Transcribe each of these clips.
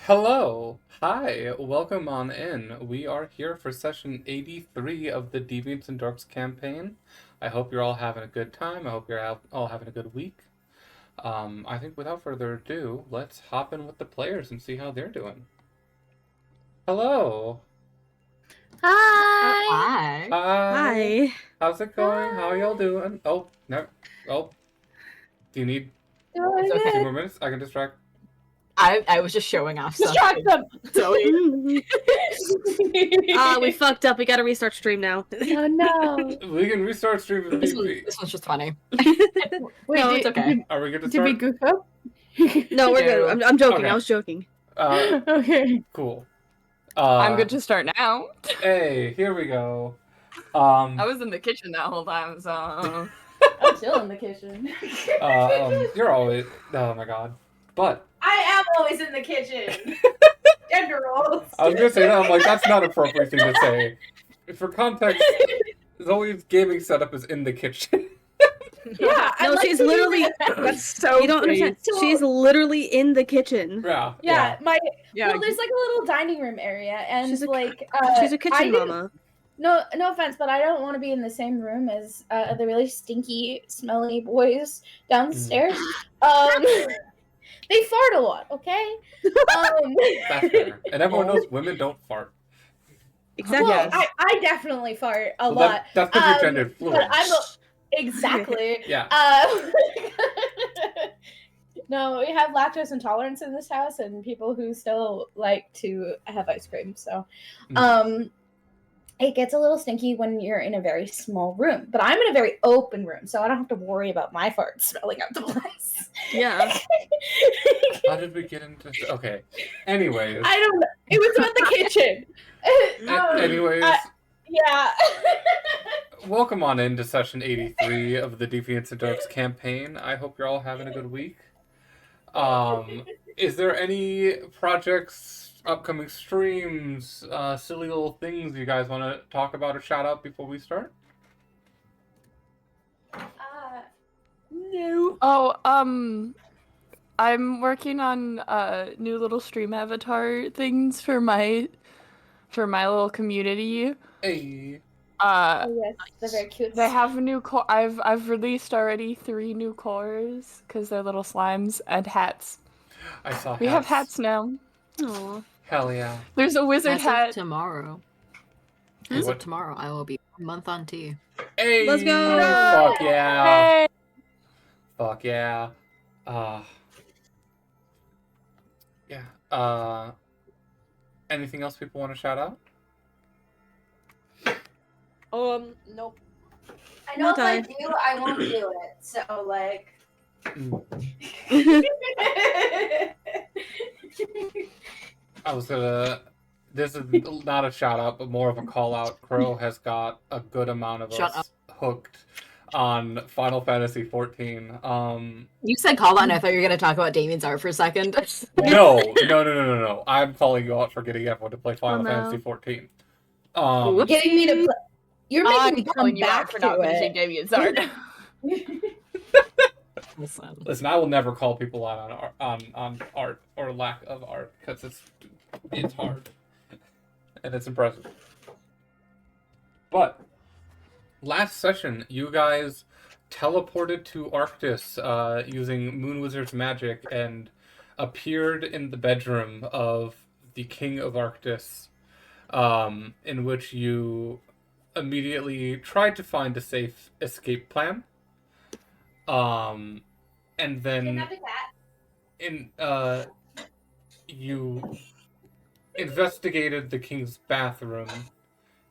Hello! Hi! Welcome on in. We are here for session 83 of the Deviants Dorks campaign. I hope you're all having a good time. I hope you're all having a good week. I think without further ado, let's hop in with the players and see how they're doing. Hello! Hi. Hi. Hi! How's it going? How are y'all Hi. doing? Oh, no. Oh, do you need It's a few okay. more minutes? I can distract. I was just showing off stuff. Distract them! Zoe. We fucked up. We gotta restart stream now. Oh no. We can restart stream if This, need one, be. this one's just funny. Wait, No, it's okay. Are we good to Did we start? goof up? No, we're good. I'm joking. Okay. I was joking. Okay. Cool. I'm good to start now. Hey, here we go. I was in the kitchen that whole time, so. I'm still in the kitchen. You're always. Oh my god. But I am always in the kitchen. Gender roles. I was gonna say that. I'm like, that's not an appropriate thing to say. For context, Zoe's gaming setup is in the kitchen. Yeah. No, she's literally. That's so You don't understand. So- She's literally in the kitchen. Yeah. Yeah, Yeah. well, there's like a little dining room area, and She's a she's She's a kitchen mama. No offense, but I don't want to be in the same room as the really stinky, smelly boys downstairs. They fart a lot, okay? That's fair. And everyone knows women don't fart. Exactly. Well, Yes. I definitely fart a Well, lot. that's because you're gender fluid. But exactly. Yeah. No, we have lactose intolerance in this house, and people who still like to have ice cream. So, it gets a little stinky when you're in a very small room. But I'm in a very open room, so I don't have to worry about my fart smelling out the place. Yeah. How did we get into? Okay. Anyways. I don't know. It was about the kitchen. Anyways. Yeah. Welcome on into session 83 of the Deviants Dorks campaign. I hope you're all having a good week. Is there any projects, upcoming streams, silly little things you guys want to talk about or shout out before we start? No. Oh, I'm working on new little stream avatar things for my little community. Hey. Oh, yes, they're very cute. They have a new core. I've released already 3 new cores because they're little slimes and hats. I saw We have hats now. Aw. Hell yeah. There's a wizard As hat. of tomorrow. Hey, As what- of tomorrow, I will be 1 month on tea. Hey! Let's go! Fuck yeah. Hey! Fuck yeah. Yeah. Anything else people want to shout out? Nope. I know Not if I I. do, I won't do it. So, like. I was gonna. This is not a shout out, but more of a call out. Crow has got a good amount of Shut us hooked on Final Fantasy 14. You said call out, and I thought you were going to talk about Damien's art for a second. No. I'm calling you out for getting everyone to play Final no. Fantasy 14. Whoops. Getting me to play. You're making I'm me come calling you out back for not to finishing it. Damien's art. Listen. Listen, I will never call people out on art or lack of art because it's hard and it's impressive. But last session, you guys teleported to Arctis using Moon Wizard's magic and appeared in the bedroom of the King of Arctis, in which you immediately tried to find a safe escape plan. And then you investigated the king's bathroom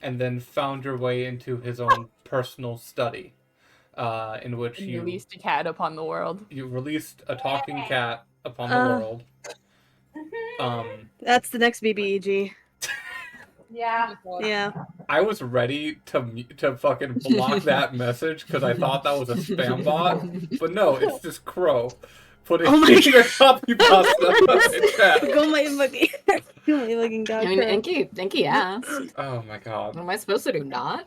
and then found your way into his own personal study, in which You you released a cat upon the world. released a talking cat upon the world. That's the next BBEG. Yeah. Yeah. I was ready to fucking block that message because I thought that was a spam bot, but no, it's just Crow putting Oh my the copy pasta in chat. Go my fucking dog. I mean, Crow. Inky asked. Oh my god. What am I supposed to do? Not?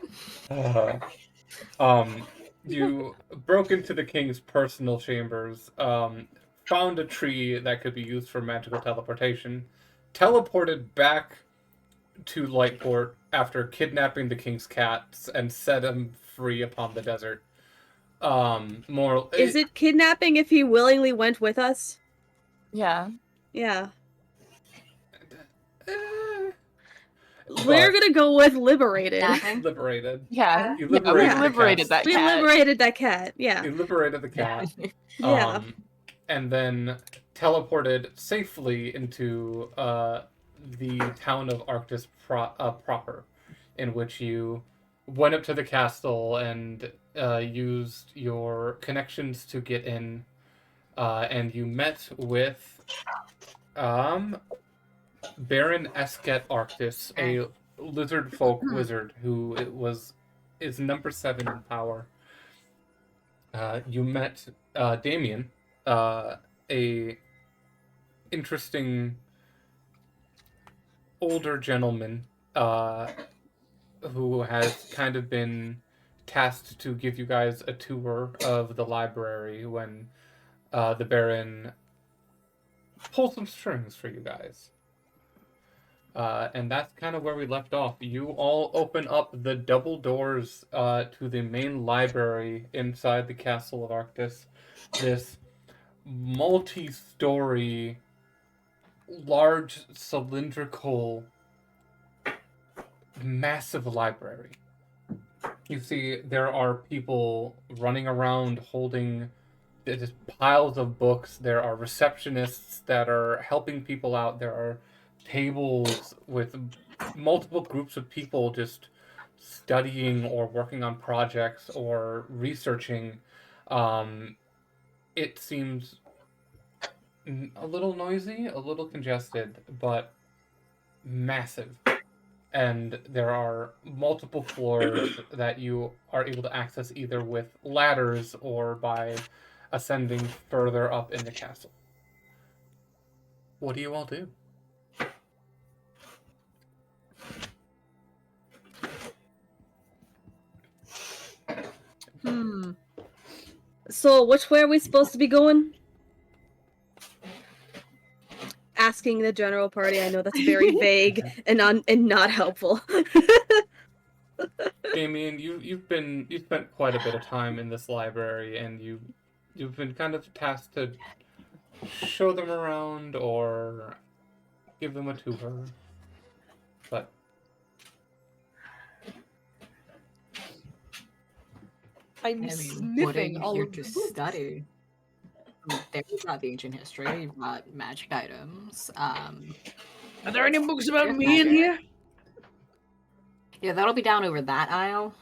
You broke into the king's personal chambers, found a tree that could be used for magical teleportation, teleported back to Lightport after kidnapping the king's cats and set him free upon the desert. Is it kidnapping if he willingly went with us? Yeah. Yeah. eh, We're gonna go with liberated. Napping? liberated. Yeah. You Yeah, we liberated the liberated cats. that We cat. liberated that cat. Yeah. You liberated the cat. Yeah. And then teleported safely into the town of Arctis proper, in which you went up to the castle and used your connections to get in, and you met with Baron Esket Arctis, a lizard folk wizard who is number 7 in power. You met Damien, a interesting older gentleman who has kind of been tasked to give you guys a tour of the library when the Baron pulled some strings for you guys. And that's kind of where we left off. You all open up the double doors to the main library inside the Castle of Arctis. This multi-story, large, cylindrical, massive library. You see, there are people running around holding just piles of books. There are receptionists that are helping people out. There are tables with multiple groups of people just studying or working on projects or researching. It seems a little noisy, a little congested, but massive. And there are multiple floors that you are able to access either with ladders or by ascending further up in the castle. What do you all do? So, which way are we supposed to be going? Asking the general party. I know that's very vague and not helpful. Damien, you've spent quite a bit of time in this library, and you've been kind of tasked to show them around or give them a tour. But I I'm mean, sniffing what are you all here of to the books. study? There's not the ancient history. You've got magic items. Are there any books about me in here? Yeah, that'll be down over that aisle.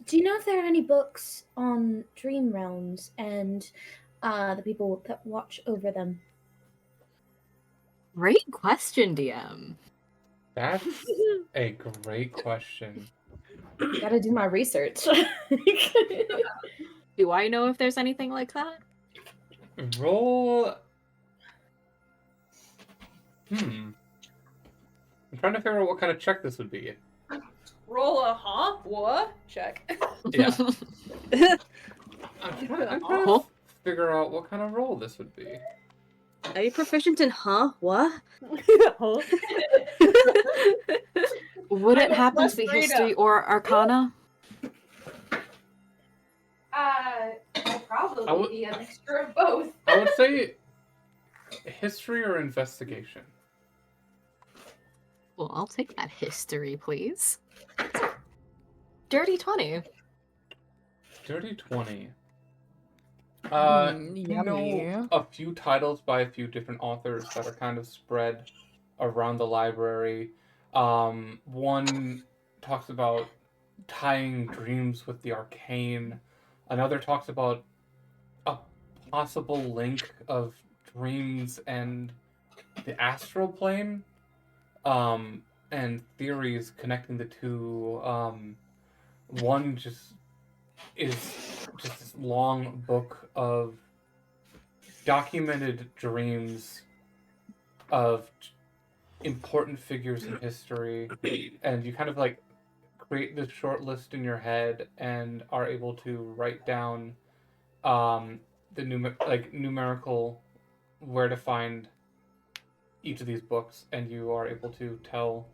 Do you know if there are any books on dream realms and the people that watch over them? Great question, DM. that's a great question. Gotta do my research. Do I know if there's anything like that? Roll. I'm trying to figure out what kind of check this would be. Roll a what? Check. Yeah. I'm trying to figure out what kind of roll this would be. Are you proficient in what? Would it happen to be history or arcana? I'd probably I would- be a mixture of both. I would say history or investigation. Well, I'll take that history, please. Dirty 20. Dirty 20. Mm, You know yummy. a few titles by a few different authors that are kind of spread around the library. One talks about tying dreams with the arcane. Another talks about a possible link of dreams and the astral plane. And theories connecting the two. One just is just this long book of documented dreams of important figures in history, and you kind of like create this short list in your head and are able to write down the numerical where to find each of these books, and you are able to tell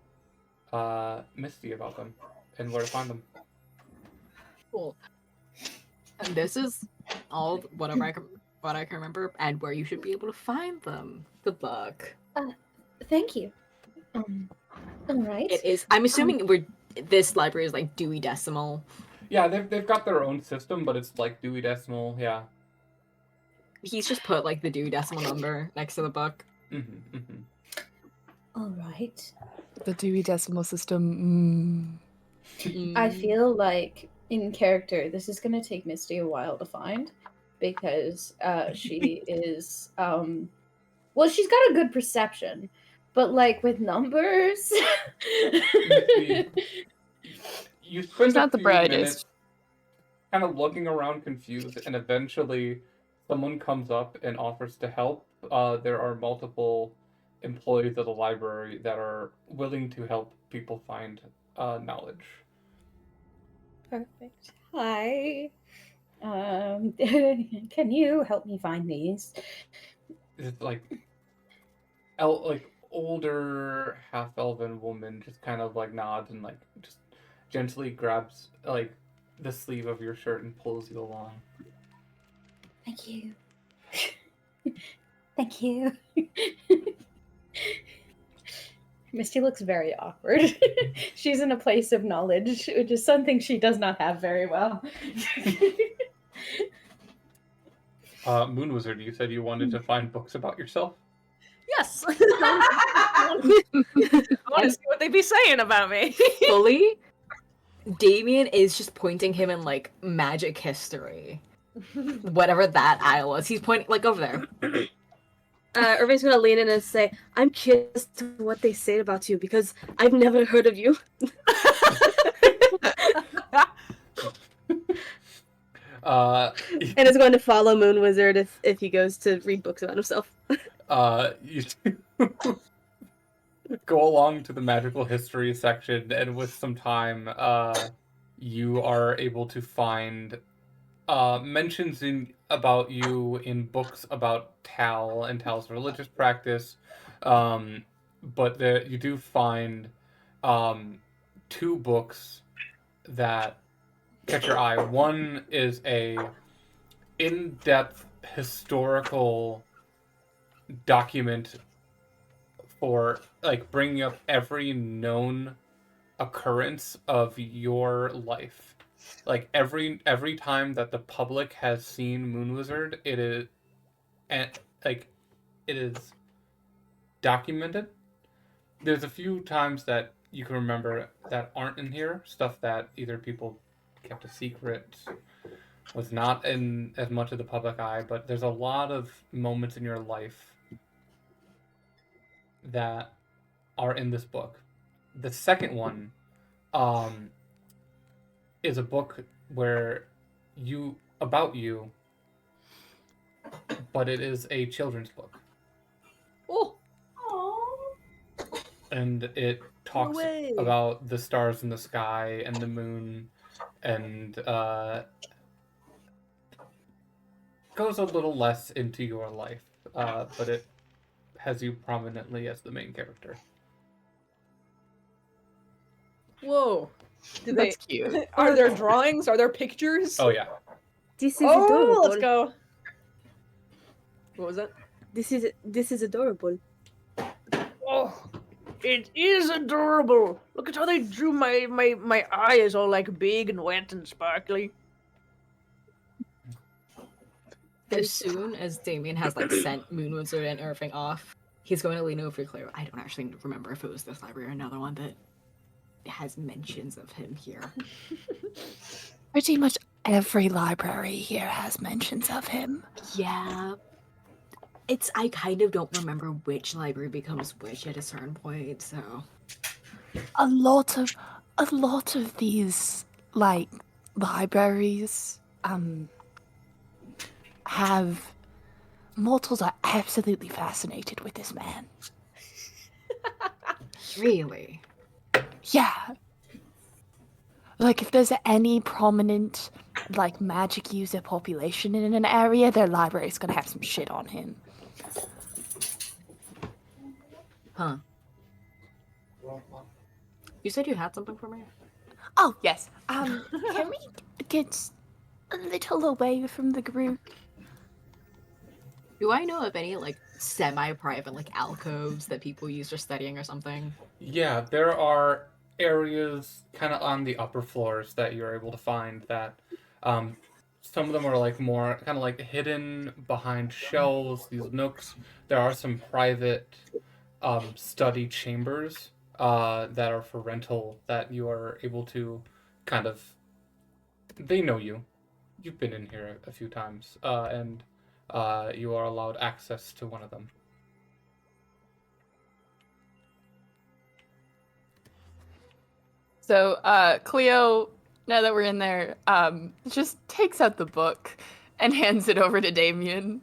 Misty about them and where to find them. Cool. And this is all what I can remember, and where you should be able to find them. Good luck. Thank you. All right. It is. I'm assuming this library is like Dewey Decimal. Yeah, they've got their own system, but it's like Dewey Decimal. Yeah. He's just put like the Dewey Decimal number next to the book. All right. The Dewey Decimal System. I feel like in character, this is gonna take Misty a while to find because she is well, she's got a good perception, but like with numbers, You spend not a the few brightest. minutes kind of looking around confused, and eventually someone comes up and offers to help. There are multiple employees of the library that are willing to help people find knowledge. Perfect. Hi. Can you help me find these? It's like older half-elven woman just kind of like nods and like just gently grabs like the sleeve of your shirt and pulls you along. Thank you. Thank you. Misty looks very awkward. She's in a place of knowledge, which is something she does not have very well. Moon Wizard, you said you wanted to find books about yourself? Yes. I want to see what they'd be saying about me. Fully, Damien is just pointing him in like magic history. Whatever that aisle was. He's pointing like over there. Irving's gonna lean in and say, "I'm curious to what they say about you because I've never heard of you." And is going to follow Moon Wizard if he goes to read books about himself. You go along to the magical history section, and with some time, you are able to find mentions about you in books about Tal and Tal's religious practice, but you do find 2 books that catch your eye. One is a in-depth historical document for like bringing up every known occurrence of your life. Like every time that the public has seen Moon Wizard, it is documented. There's a few times that you can remember that aren't in here, stuff that either people kept a secret, was not in as much of the public eye, but there's a lot of moments in your life that are in this book. The second one is a book where about you, but it is a children's book. Oh. And it talks way. about the stars in the sky and the moon, and goes a little less into your life, but it has you prominently as the main character. Whoa. That's cute. Are there drawings? Are there pictures? Oh yeah. This is Oh, adorable. let's go. What was that? This is adorable. Oh, it is adorable. Look at how they drew my eye is all like big and wet and sparkly. As soon as Damien has like sent Moon Wizard and Irving off, he's going to lean over to Claire. I don't actually remember if it was this library or another one that has mentions of him here. Pretty much every library here has mentions of him. Yeah. I kind of don't remember which library becomes which at a certain point, so A lot of these like libraries have mortals are absolutely fascinated with this man. really. Yeah. Like if there's any prominent like magic user population in an area, their library's gonna have some shit on him. Huh. You said you had something for me? Oh, yes. Can we get a little away from the group? Do I know of any, like, semi-private, like, alcoves that people use for studying or something? Yeah, there are areas kind of on the upper floors that you're able to find that um, some of them are like more kind of like hidden behind shelves, these nooks. There are some private study chambers that are for rental that you are able to kind of. They know you. You've been in here a few times, and you are allowed access to one of them. So, Cleo, now that we're in there, just takes out the book and hands it over to Damien.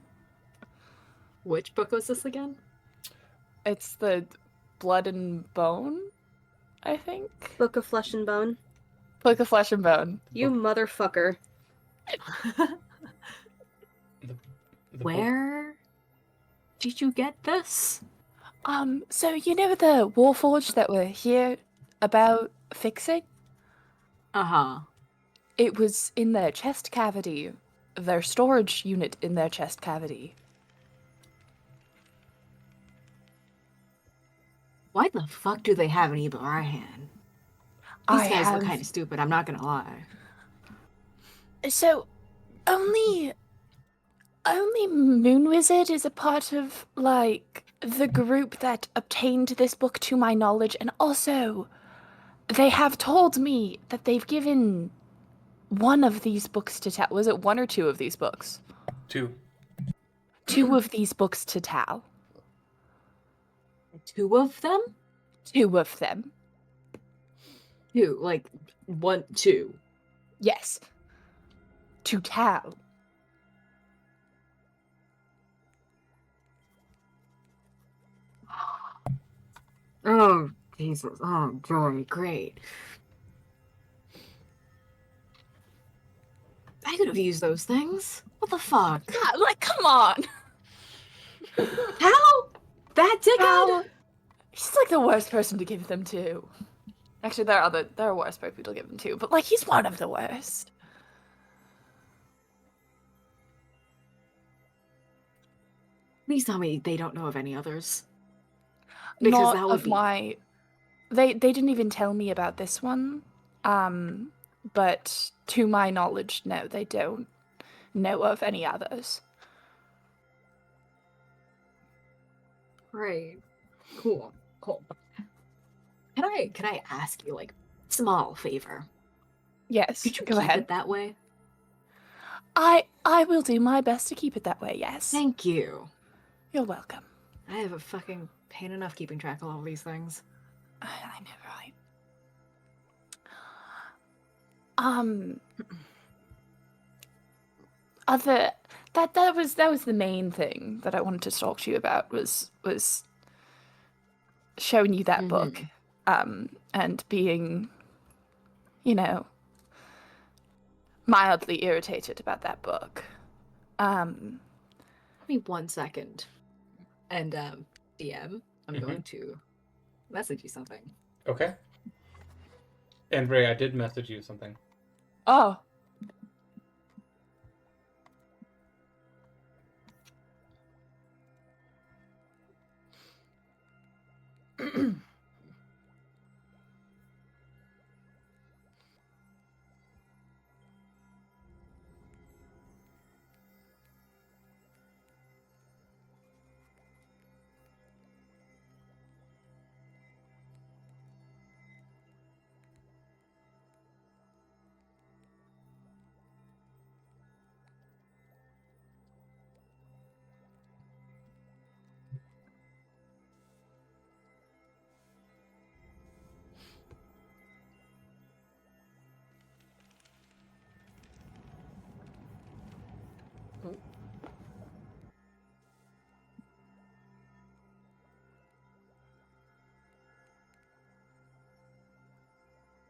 Which book was this again? It's the Blood and Bone, I think. Book of Flesh and Bone. Book of Flesh and Bone. You motherfucker. The book- Where did you get this? So you know the Warforged that we're here about fixing? Uh-huh. It was in their chest cavity. Their storage unit in their chest cavity. Why the fuck do they have an Ibarrahan? These I guys have... look kind of stupid, I'm not gonna lie. So, only Moon Wizard is a part of, like, the group that obtained this book to my knowledge, and also, they have told me that they've given one of these books to Tal. Was it one or two of these books? Two. Two of these books to Tal. Two of them? Two of them. Two, like, one, two. Yes. To Tal. Oh, Jesus. Oh, joy. Great. I could have used those things. What the fuck? Yeah, like, come on. How? That dickhead? Tal. He's like the worst person to give them to. Actually, there are worse people to give them to, but like he's one of the worst. Please tell me they don't know of any others. Because Not that would of be... my. They didn't even tell me about this one. But to my knowledge, no, they don't know of any others. Right. Cool. Cool. Can I ask you, like, small favor? Yes, Could you go keep ahead. it that way? I will do my best to keep it that way. Yes. Thank you. You're welcome. I have a fucking pain enough keeping track of all these things. I know, right? That was the main thing that I wanted to talk to you about was showing you that book, and being, mildly irritated about that book. Give me 1 second. And, DM, I'm going to message you something. Okay. And Ray, I did message you something. Oh.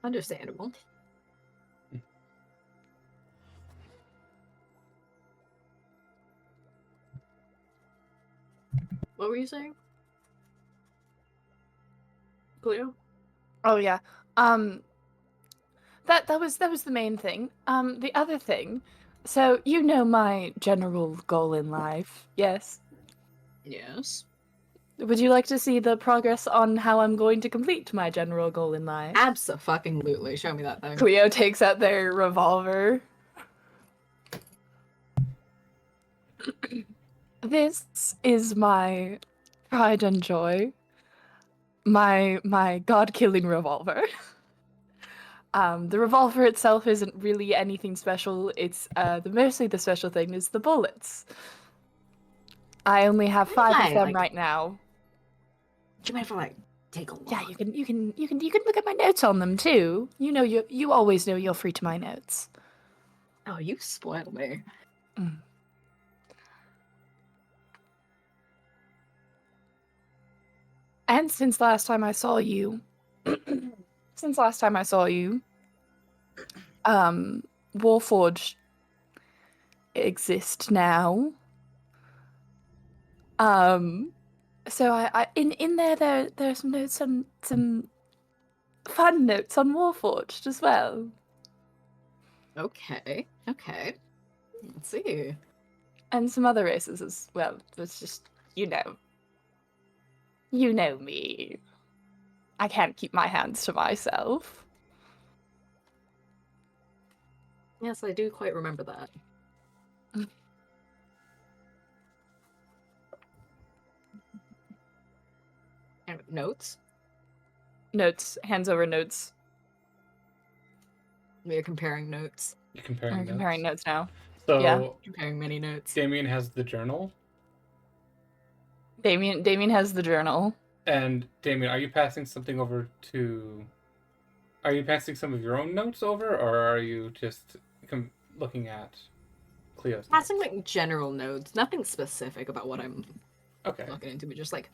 Understandable. What were you saying? Cleo? Oh yeah. That was the main thing. The other thing. So you know my general goal in life, yes? Yes. Would you like to see the progress on how I'm going to complete my general goal in life? Abso-fucking-lutely. Show me that thing. Cleo takes out their revolver. This is my pride and joy. My god-killing revolver. The revolver itself isn't really anything special. It's mostly the special thing is the bullets. I only have 5 Why? of them Like- right now. Do you mind if I, like, take a look? Yeah, you can look at my notes on them too. You know you always know you're free to my notes. Oh, you spoiled me. And since last time I saw you, Warforged exist now. So I in there's some notes on some fun notes on Warforged as well. Okay. Let's see. And some other races as well. It's just you know me. I can't keep my hands to myself. Yes, I do quite remember that. And notes? Notes, hands over notes. We are comparing notes. You're comparing I'm notes. comparing notes now. So Yeah. Comparing many notes. Damien has the journal. Damien has the journal. And Damien, are you passing something over to? Are you passing some of your own notes over, or are you just looking at Cleo's? Passing notes? like general notes, nothing specific about what I'm Okay. looking into, but just like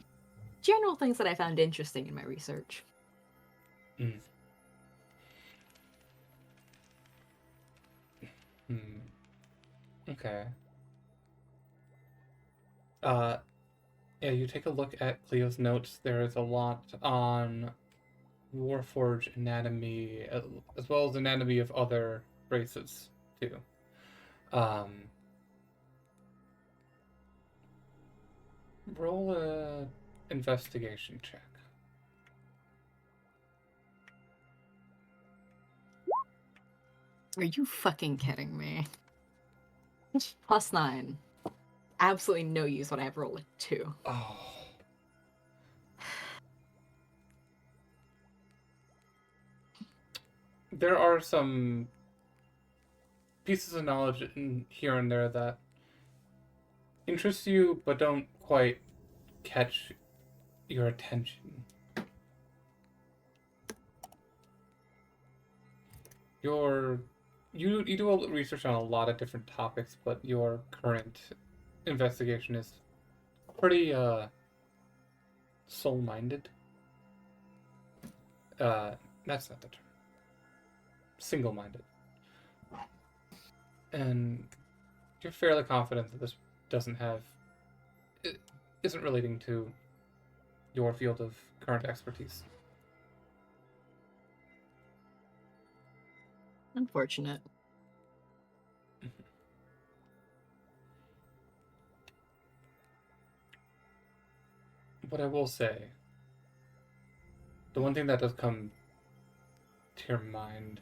general things that I found interesting in my research. Okay. Yeah, you take a look at Cleo's notes. There is a lot on Warforged anatomy, as well as anatomy of other races, too. Roll a investigation check. Are you fucking kidding me? +9. Absolutely no use when I have rolled a 2. Oh. There are some pieces of knowledge in here and there that interest you, but don't quite catch your attention. You do a research on a lot of different topics, but your current investigation is pretty soul-minded. That's not the term. Single-minded. And you're fairly confident that this isn't relating to your field of current expertise. Unfortunate. But I will say, the one thing that does come to your mind,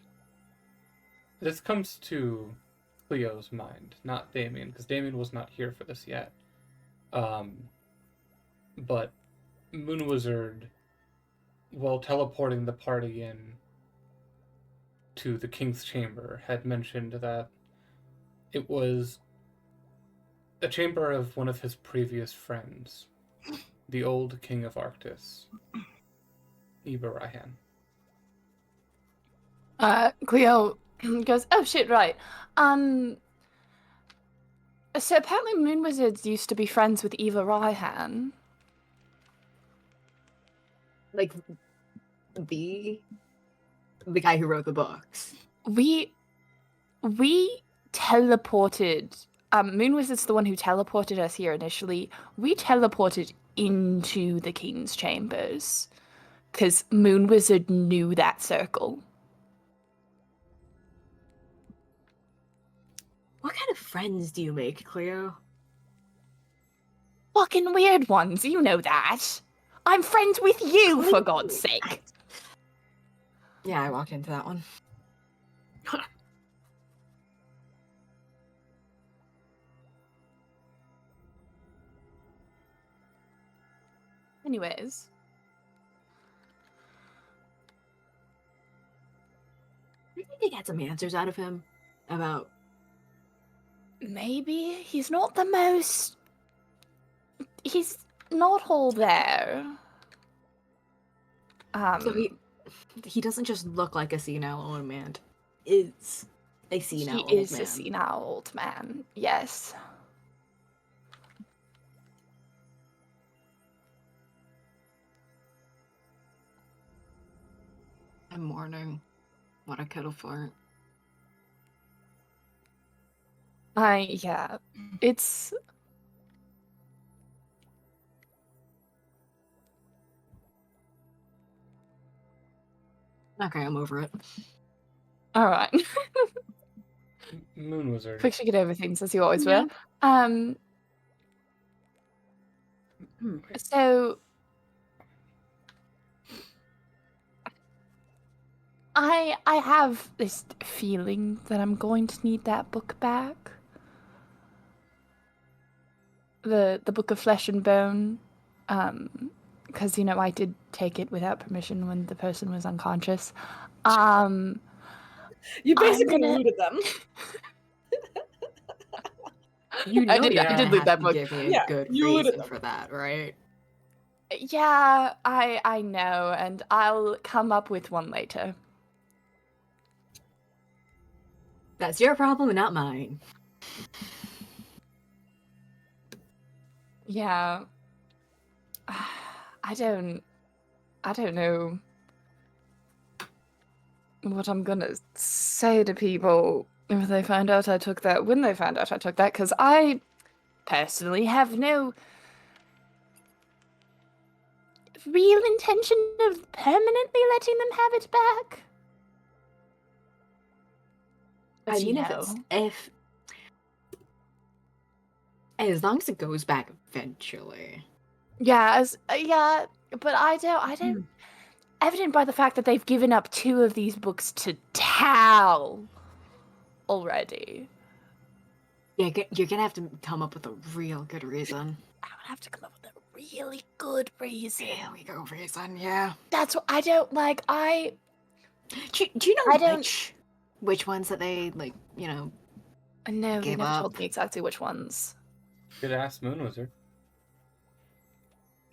this comes to Cleo's mind, not Damien, because Damien was not here for this yet. But Moon Wizard, while teleporting the party in to the King's Chamber, had mentioned that it was a chamber of one of his previous friends, the old King of Arctis, Ibarahan. Cleo goes, oh shit, right. So apparently Moon Wizards used to be friends with Eva Raihan. Like the guy who wrote the books. We teleported. Moon Wizard's the one who teleported us here initially. We teleported into the King's Chambers because Moon Wizard knew that circle. What kind of friends do you make, Cleo? Fucking weird ones, you know that. I'm friends with you, for God's sake. Yeah, I walked into that one. Anyways. I think they got some answers out of him about. Maybe he's not the most. He's not all there. So he doesn't just look like a senile old man. Is a senile old man. He is a senile old man. Yes. I'm mourning. What a kettle fart. Yeah. It's. Okay, I'm over it. Alright. Moon Wizard. Quick to get over things as you always Yeah. will. So I have this feeling that I'm going to need that book back. The Book of Flesh and Bone. Because, you know, I did take it without permission when the person was unconscious. You basically gonna- looted them. You know I did- you're I gonna did loot have that to book. give me a Yeah, good you looted reason them. for that, right? Yeah, I know, and I'll come up with one later. That's your problem, not mine. Yeah. I don't know what I'm gonna say to people if they find out I took that, when they find out I took that, because I personally have no real intention of permanently letting them have it back. But I mean, you if know. as long as it goes back eventually. Yeah, but I don't. Evident by the fact that they've given up 2 of these books to Tal already. Yeah, you're gonna have to come up with a real good reason. I would have to come up with a really good reason. There we go, reason. Yeah. That's what I don't like. Do you know I don't- which ones that they like? You know. No, they Gave never up. told me exactly which ones. Good ass Moon Wizard.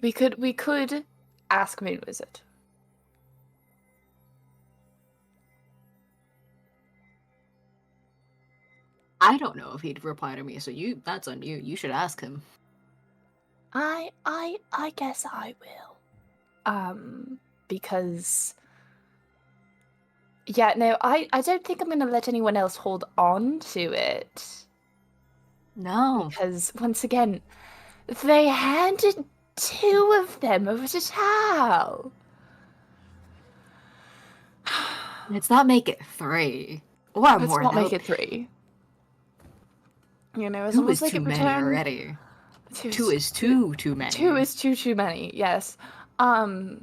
We could ask Moon Wizard. I don't know if he'd reply to me, so that's on you. You should ask him. I guess I will. Because yeah, no, I don't think I'm gonna let anyone else hold on to it. No. Because once again, they handed 2 of them over to Tal. Let's not make it 3. Or Let's more. not make it 3. You know, as 2 long as is they too can many return. already. 2 2 is too many. 2 is too many. Yes. I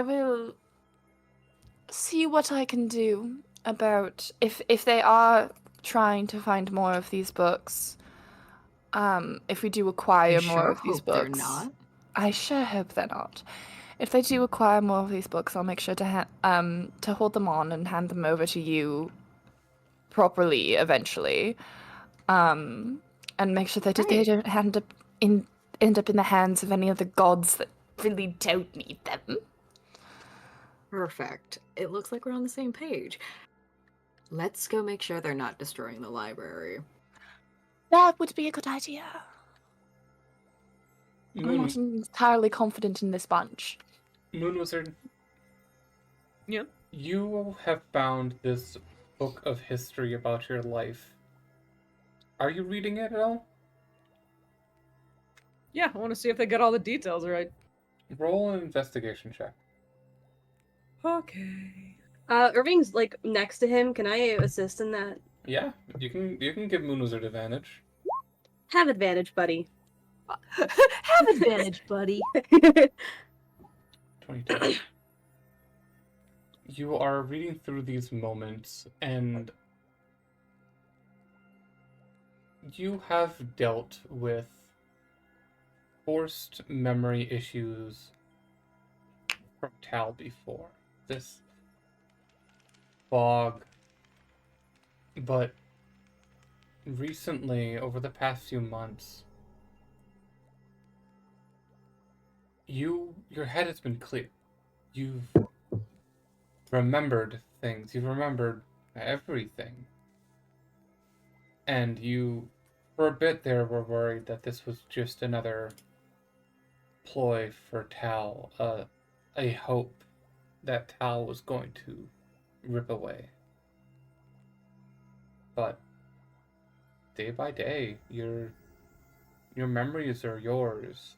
will see what I can do about if they are trying to find more of these books. If we do acquire I more sure of these hope they're books, not. I sure hope they're not. If they do acquire more of these books, I'll make sure to hold them on and hand them over to you properly eventually. And make sure that they Right. don't end up in the hands of any of the gods that really don't need them. Perfect. It looks like we're on the same page. Let's go make sure they're not destroying the library. That would be a good idea. I'm Moon, not entirely confident in this bunch. Moon Wizard. Yeah. You have found this book of history about your life. Are you reading it at all? Yeah, I want to see if they got all the details right. Roll an investigation check. Okay. Irving's like next to him. Can I assist in that? Yeah, you can give Moon Wizard advantage. Have advantage, buddy. Have advantage, buddy. 22. You are reading through these moments, and you have dealt with forced memory issues from Tal before. This fog. But recently, over the past few months, your head has been clear. You've remembered things. You've remembered everything. And you, for a bit there, were worried that this was just another ploy for Tal, a hope that Tal was going to rip away. But day by day, your memories are yours.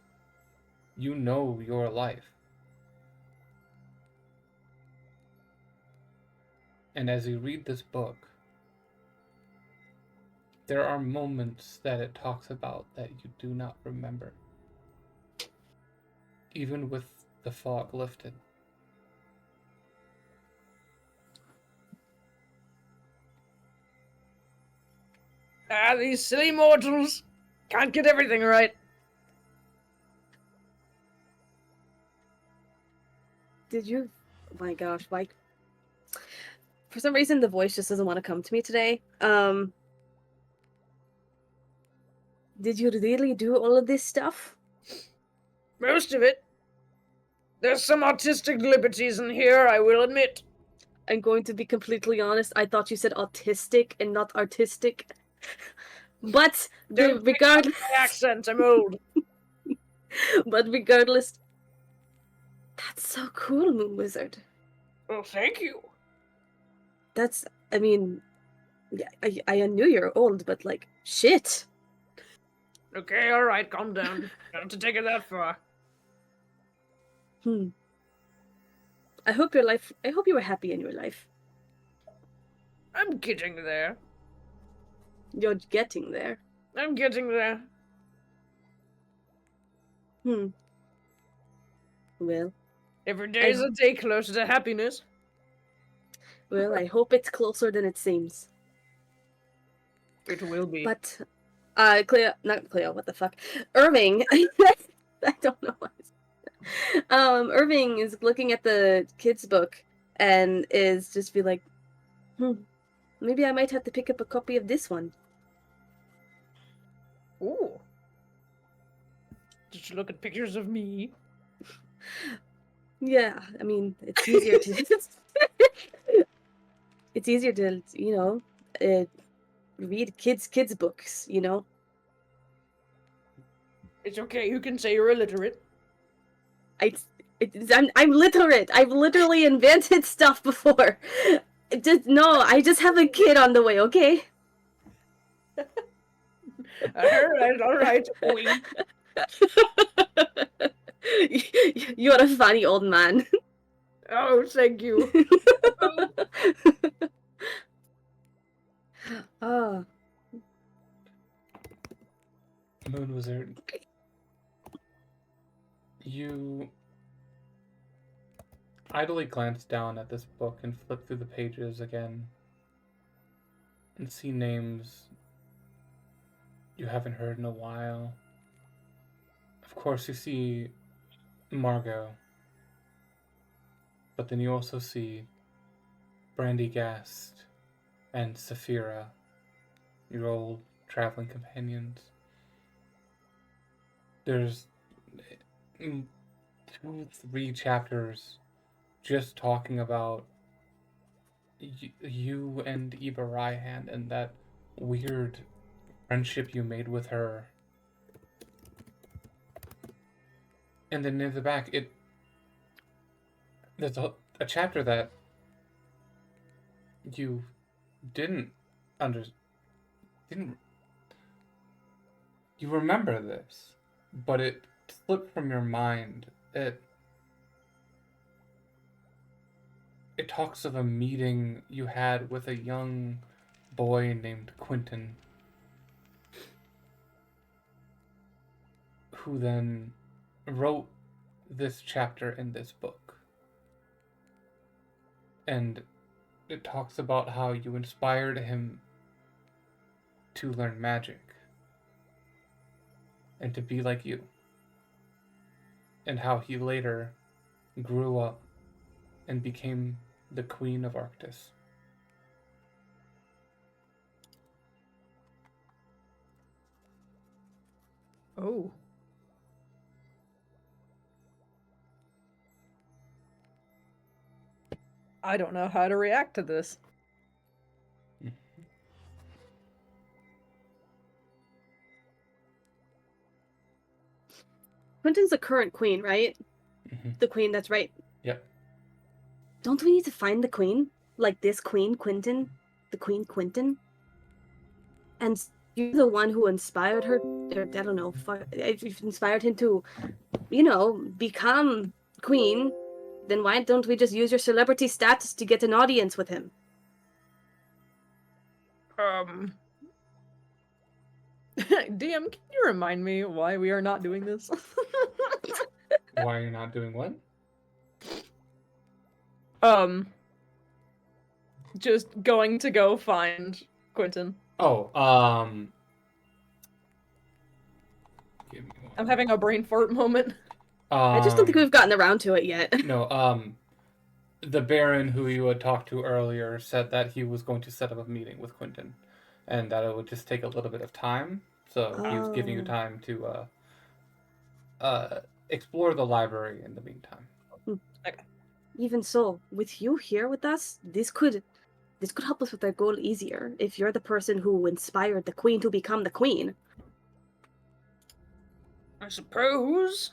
You know your life. And as you read this book, there are moments that it talks about that you do not remember. Even with the fog lifted. These silly mortals can't get everything right. Did you? Oh my gosh, like, for some reason the voice just doesn't want to come to me today. Did you really do all of this stuff? Most of it. There's some artistic liberties in here, I will admit. I'm going to be completely honest. I thought you said autistic and not artistic. But regardless, My accent, I'm old. but regardless, that's so cool, Moon Wizard. Well, thank you. That's, I mean, yeah, I knew you're old, but like, shit. Okay, alright, calm down. Don't have to take it that far. I hope you were happy in your life. I'm getting there. You're getting there. I'm getting there. Well, Every day is a day closer to happiness. well, I hope it's closer than it seems. It will be. But, not Cleo, what the fuck? Irving, I don't know what. Irving is looking at the kids' book and is just be like, maybe I might have to pick up a copy of this one. Ooh. Did you look at pictures of me? Yeah, I mean, it's easier to it's easier to, read kids' books, you know? It's okay, you can say you're illiterate. I'm literate. I've literally invented stuff before. I just have a kid on the way, okay? Alright. Wink. You're a funny old man. Oh, thank you. Oh. Moon Wizard, you idly glance down at this book and flip through the pages again and see names you haven't heard in a while. Of course, you see Margot, but then you also see Brandygast and Saphira, your old traveling companions. There's 2-3 chapters just talking about you and Eva Ryhan and that weird friendship you made with her. And then in the back, there's a chapter that you you remember this, but it slipped from your mind. It it talks of a meeting you had with a young boy named Quentin, who then wrote this chapter in this book. And it talks about how you inspired him to learn magic and to be like you, and how he later grew up and became the Queen of Arctis. Oh. I don't know how to react to this. Quentin's the current queen, right? Mm-hmm. The queen that's right. Yep. Don't we need to find the queen? Like this queen, Quentin? The queen, Quentin? And you're the one who inspired her, or I don't know, if you've inspired him to, become queen, then why don't we just use your celebrity status to get an audience with him? DM, can you remind me why we are not doing this? Why are you not doing what? Just going to go find Quentin. Oh, give me one. I'm having a brain fart moment. I just don't think we've gotten around to it yet. No, the Baron who you had talked to earlier said that he was going to set up a meeting with Quentin, and that it would just take a little bit of time. So he was giving you time to explore the library in the meantime. Okay. Even so, with you here with us, this could help us with our goal easier. If you're the person who inspired the queen to become the queen. I suppose.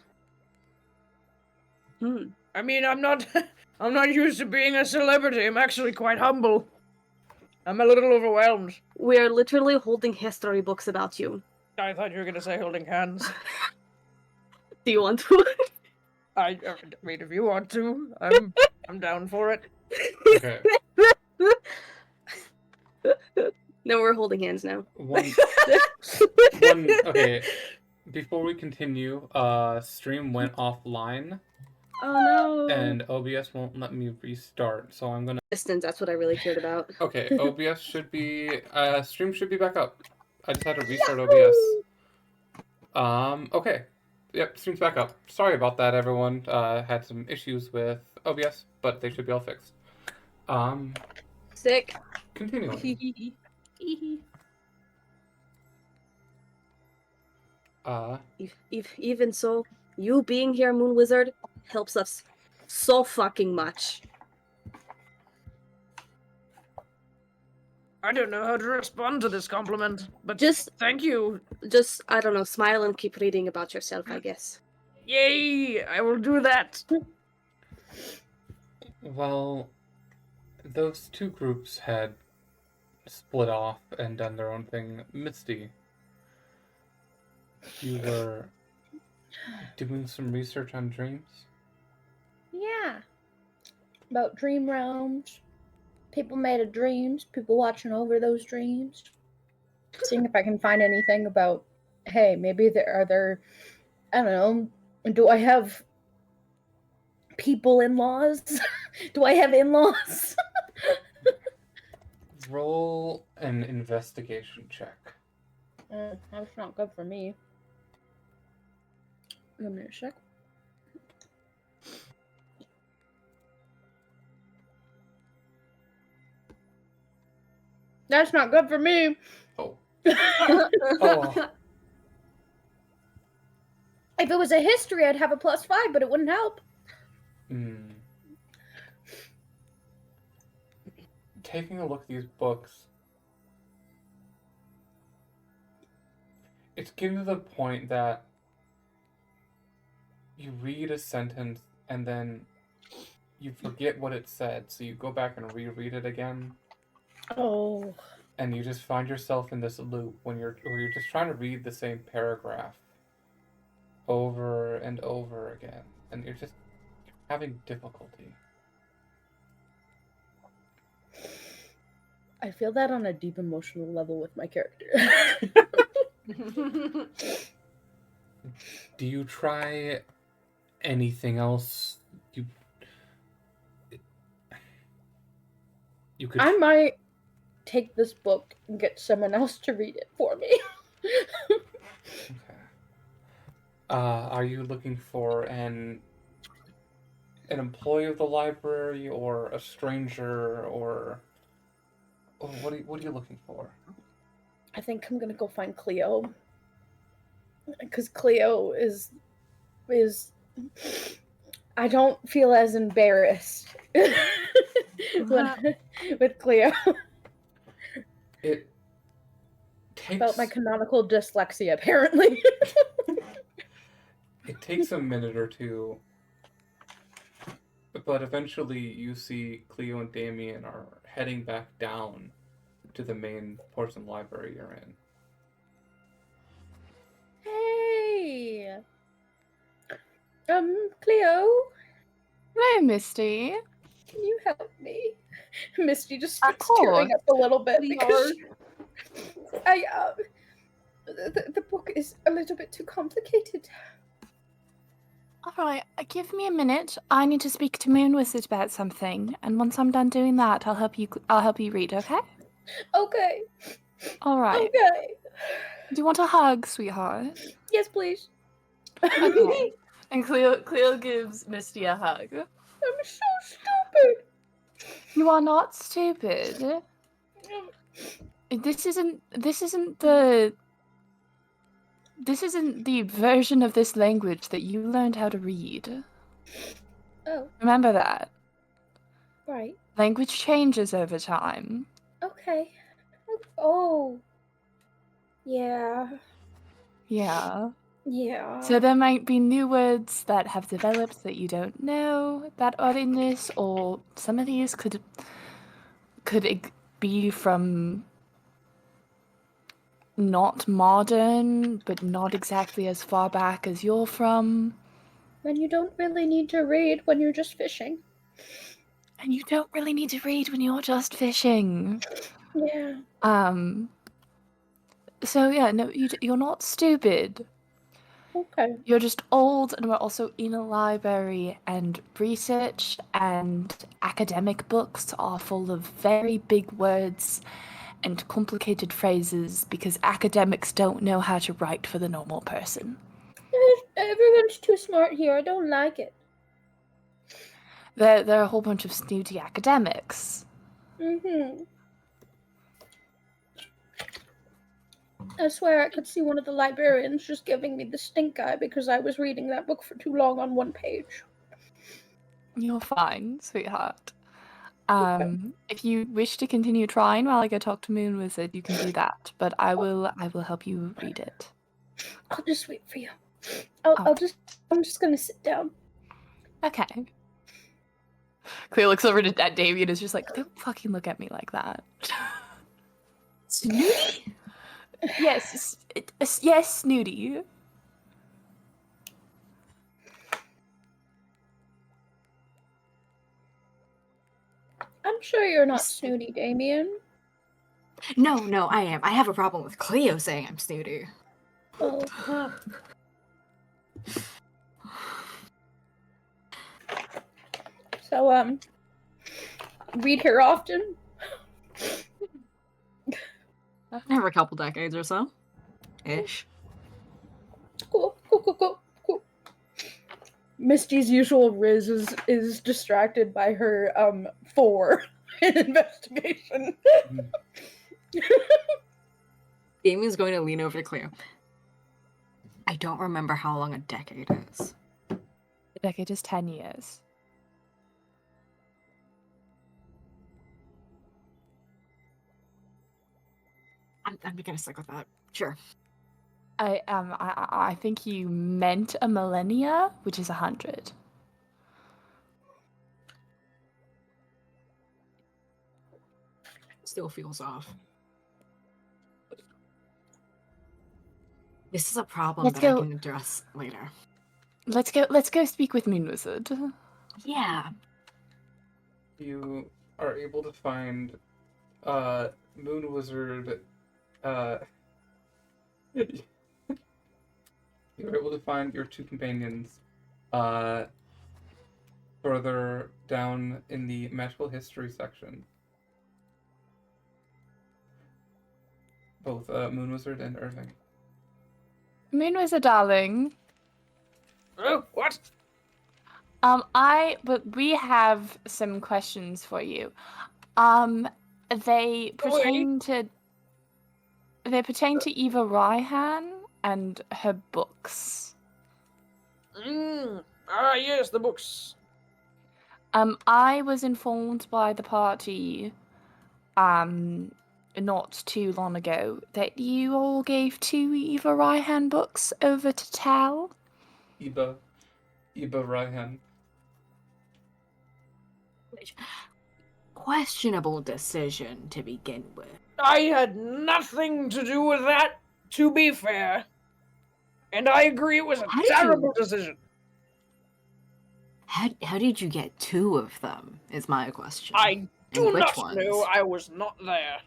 I mean, I'm not I'm not used to being a celebrity. I'm actually quite humble. I'm a little overwhelmed. We are literally holding history books about you. I thought you were gonna say holding hands. Do you want to? I mean, if you want to, I'm down for it. Okay. No, we're holding hands now. Okay. Before we continue, stream went offline. Oh no. And OBS won't let me restart, so I'm gonna... Distance, that's what I really cared about. Okay, OBS should be... stream should be back up. I just had to restart OBS. Okay. Yep, stream's back up. Sorry about that, everyone. Had some issues with OBS, but they should be all fixed. Sick. Continuing. Even so, you being here, Moon Wizard, helps us so fucking much. I don't know how to respond to this compliment, but Just, thank you. I don't know, smile and keep reading about yourself, I guess. Yay! I will do that. Well, those two groups had split off and done their own thing. Misty, you were doing some research on dreams? Yeah. About dream realms. People made of dreams. People watching over those dreams. Seeing if I can find anything about, hey, maybe I don't know, do I have people in-laws? Do I have in-laws? Roll an investigation check. That's not good for me. Give me a sec. That's not good for me. Oh. Oh. If it was a history, I'd have a +5, but it wouldn't help. Taking a look at these books, it's getting to the point that you read a sentence and then you forget what it said, so you go back and reread it again. Oh. And you just find yourself in this loop where you're just trying to read the same paragraph over and over again, and you're having difficulty. I feel that on a deep emotional level with my character. Do you try anything else? You could. I might take this book and get someone else to read it for me. Okay. Are you looking for an employee of the library or a stranger or what are you looking for? I think I'm gonna go find Cleo. Because Cleo is I don't feel as embarrassed with Cleo It takes about my canonical dyslexia, apparently. it takes a minute or two, but eventually you see Cleo and Damien are heading back down to the main portion library you're in. Hey, Cleo, Hello, Misty. can you help me? Misty just Of starts tearing course. up a little bit We because the book is a little bit too complicated. All right, give me a minute. I need to speak to Moon Wizard about something, and once I'm done doing that, I'll help you. I'll help you read. Okay? Okay. All right. Okay. Do you want a hug, sweetheart? Yes, please. Okay. And Cleo gives Misty a hug. I'm so stupid. You are not stupid. This isn't the version of this language that you learned how to read. Oh, Remember that. right. Language changes over time. Okay. Oh. Yeah. Yeah. Yeah. So there might be new words that have developed that you don't know that are in this, or some of these could be from not modern, but not exactly as far back as you're from. When you don't really need to read when you're just fishing. And you don't really need to read when you're just fishing. Yeah. So yeah, no, you're not stupid. Okay. You're just old, and we're also in a library, and research and academic books are full of very big words and complicated phrases because academics don't know how to write for the normal person. Everyone's too smart here. I don't like it. There are a whole bunch of snooty academics. Mm-hmm. I swear I could see one of the librarians just giving me the stink eye because I was reading that book for too long on one page. You're fine, sweetheart. If you wish to continue trying while I go talk to Moon Wizard, you can do that. But I will help you read it. I'll just wait for you. Oh. I'm just gonna sit down. Okay. Cleo looks over at Davey and is just like, don't fucking look at me like that. Snooty? Yes, yes, Snooty. I'm sure you're not snooty, Damien. No, I am. I have a problem with Cleo saying I'm snooty. Oh. So, read here often? Every couple decades or so. Ish. Cool. Misty's usual Riz is distracted by her 4 in investigation. Damien's going to lean over to Cleo. I don't remember how long a decade is. A decade is 10 years. I'm gonna stick with that. Sure. I think you meant a millennia, which is 100. Still feels off. This is a problem Let's I go. can address later. Let's go speak with Moon Wizard. Yeah. You are able to find Moon Wizard, you're able to find your two companions further down in the magical history section. Both Moon Wizard and Irving. Moon Wizard, darling. Oh, what? But we have some questions for you. They pertain to Eva Raihan and her books. Yes, the books. I was informed by the party, not too long ago, that you all gave 2 Eva Raihan books over to Tal. Eba Raihan. Questionable decision to begin with. I had nothing to do with that, to be fair. And I agree it was a terrible decision. How did you get 2 of them, is my question. I do And which not ones? know. I was not there.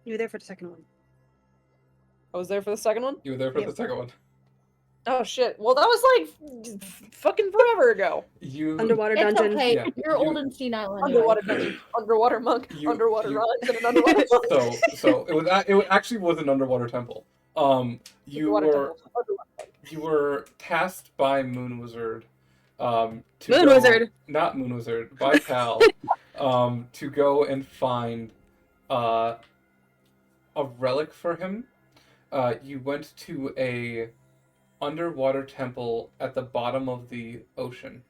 You were there for the second one. I was there for the second one? You were there for Yep. the second one. Oh, shit. Well, that was like fucking forever ago. You Underwater It's dungeon. okay. Yeah, You're you- old and senile anyway. Underwater dungeon, underwater monk, underwater you- rhymes, and an underwater monk. So it actually was an underwater temple. You Underwater were temple, underwater monk. you were tasked by Moon Wizard, to Moon go, Wizard. not Moon Wizard, by Cal, to go and find a relic for him. You went to a underwater temple at the bottom of the ocean,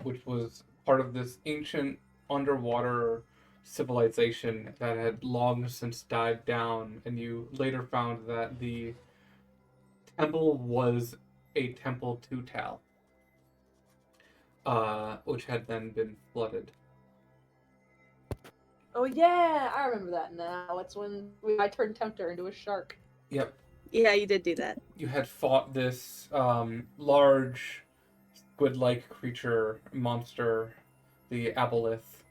which was part of this ancient underwater civilization that had long since died down, and you later found that the temple was a temple to Tal, which had then been flooded. Oh yeah, I remember that now. It's when I turned Tempter into a shark. Yep. Yeah, you did do that. You had fought this large squid-like creature monster, the Aboleth,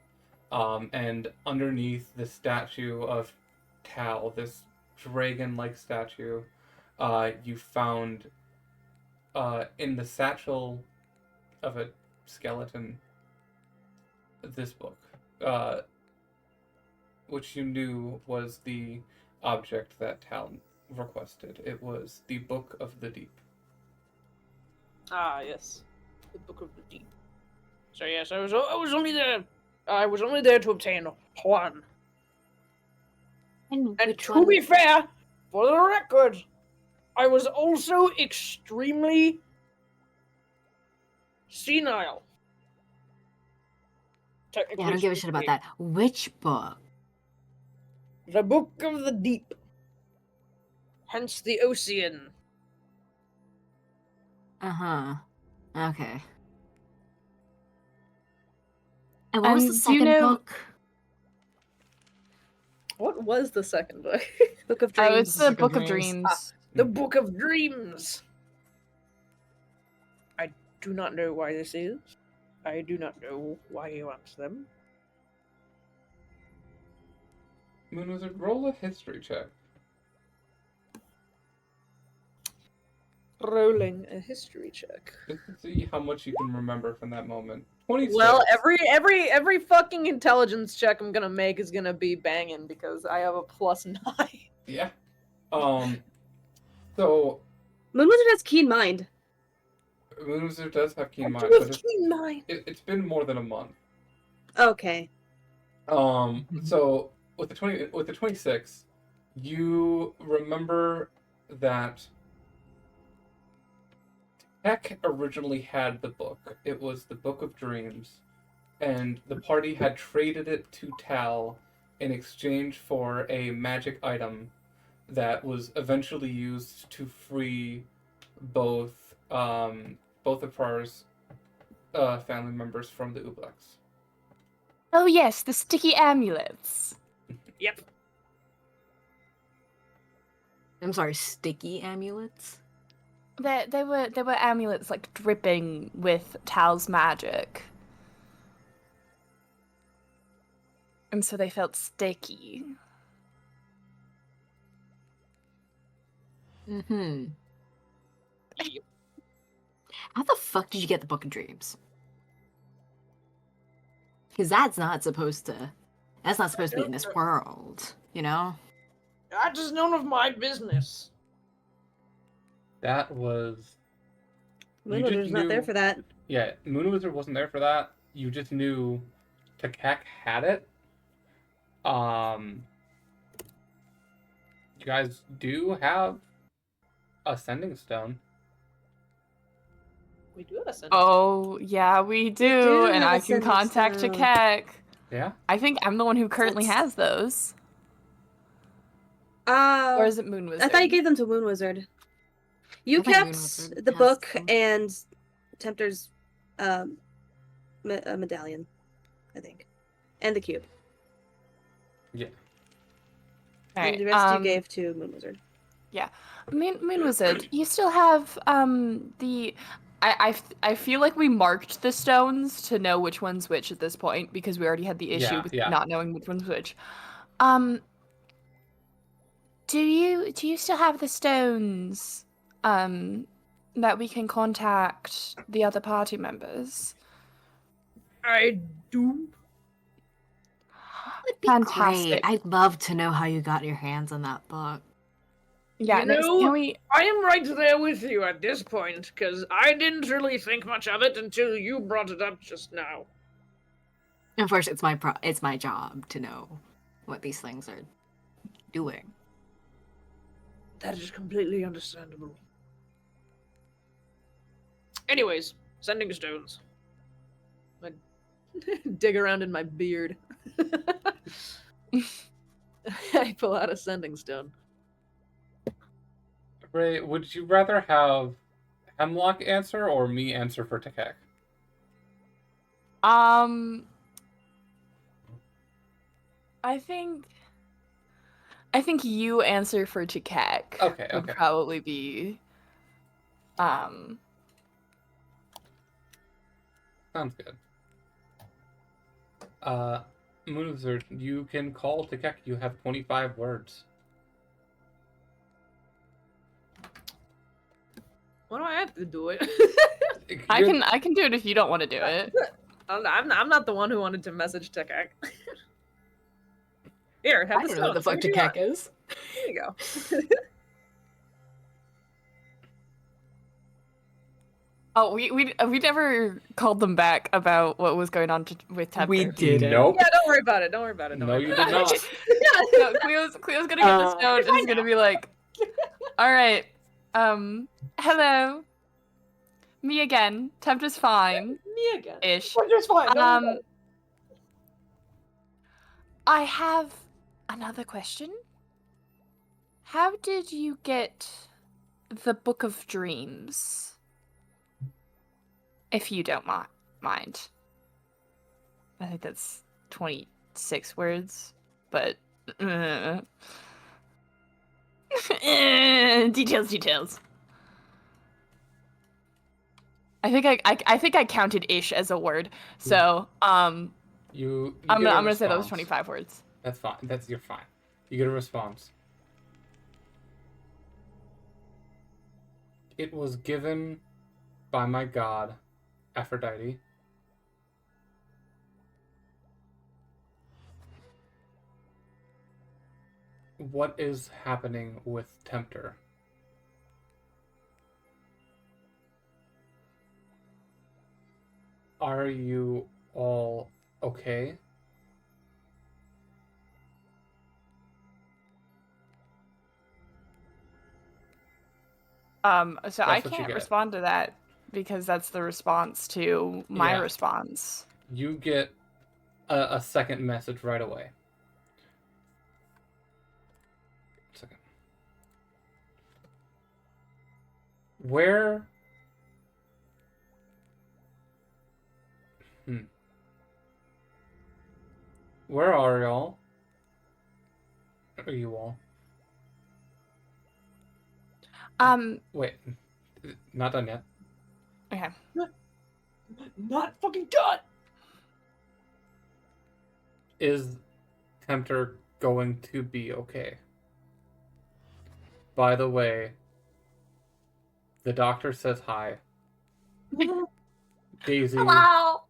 and underneath the statue of Tal, this dragon-like statue, you found in the satchel of a skeleton this book, which you knew was the object that Tal requested. It was the Book of the Deep. Ah, yes, the Book of the Deep. So yes, I was only there. I was only there to obtain one. And And which to one? be fair, for the record, I was also extremely senile. Yeah, I don't give a shit about that. Which book? The Book of the Deep. Hence the ocean. Uh-huh. Okay. And what was the Do you second know- book? What was the second book? Book of Oh, Dreams. it's the Book of Book of Dreams. Dreams. The Book of Dreams. I do not know why this is. I do not know why he wants them. Moon Wizard, roll a history check. Rolling a history check. Just to see how much you can remember from that moment. 26. Well, every fucking intelligence check I'm gonna make is gonna be banging because I have a +9. Yeah. So Moon Wizard has keen mind. Moon Wizard does have keen mind, I but have keen mind. it's been more than a month. Okay. So with the 26, you remember that Tech originally had the book. It was the Book of Dreams, and the party had traded it to Tal in exchange for a magic item that was eventually used to free both of Prar's family members from the Ublex. Oh yes, the sticky amulets. Yep. I'm sorry, sticky amulets? They were amulets like dripping with Tal's magic. And so they felt sticky. Mm-hmm. How the fuck did you get the Book of Dreams? Because that's not supposed to be in this world, you know? That is none of my business. That was... You just Moonwizard's not there knew- for that. Yeah, Moonwizard wasn't there for that. You just knew Takak had it. You guys do have a Sending Stone. We do have a sentence. Oh, yeah, we do, do and have a I can sending contact stone. Chakek. Yeah? I think I'm the one who currently That's- has those. Uh, Or is it Moonwizard? I thought you gave them to Moonwizard. You I think kept Moonwizard the has book them. and Tempter's medallion, I think, and the cube. Yeah. And the rest you gave to Moonwizard. Moonwizard, you still have the. I feel like we marked the stones to know which one's which at this point because we already had the issue with Yeah. not knowing which one's which. Do you still have the stones that we can contact the other party members? I do. That'd be Fantastic. great. I'd love to know how you got your hands on that book. Yeah, You no, know- can we? I am right there with you at this point, because I didn't really think much of it until you brought it up just now. Of course, it's my job to know what these things are doing. That is completely understandable. Anyways, Sending Stones. I dig around in my beard. I pull out a Sending Stone. Ray, would you rather have Hemlock answer or me answer for Takak? I think you answer for Chakek. Okay, Would okay. probably be. Sounds good. Moonwizard, you can call Takek. You have 25 words. Why do I have to do it? I You're- can do it if you don't want to do it. I'm not the one who wanted to message Tekak. Here, have I the don't know what the stone. fuck What do you Takek is. want? There you go. Oh, we never called them back about what was going on with Tempter. We didn't. Nope. Yeah, don't worry about it. Don't worry about it. Don't No, worry you about did it. not. No, Cleo's gonna get the stone and is gonna be like, all right, hello, me again. Tempter's fine, Me again. ish. Just fine. Don't worry about it. I have another question. How did you get the Book of Dreams? If you don't mind. I think that's 26 words, but details. I think I counted ish as a word. So, You I'm get a gonna say that was response. 25 words. That's fine. You're fine. You get a response. It was given by my god, Aphrodite. What is happening with Tempter? Are you all okay? So I That's what you can't get. respond to that because that's the response to my Yeah. response. You get a second message right away. Second. Where? Where are y'all? Are you all? Wait, not done yet. Okay. Not fucking done. Is Tempter going to be okay. By the way, the doctor says hi. Daisy Hello.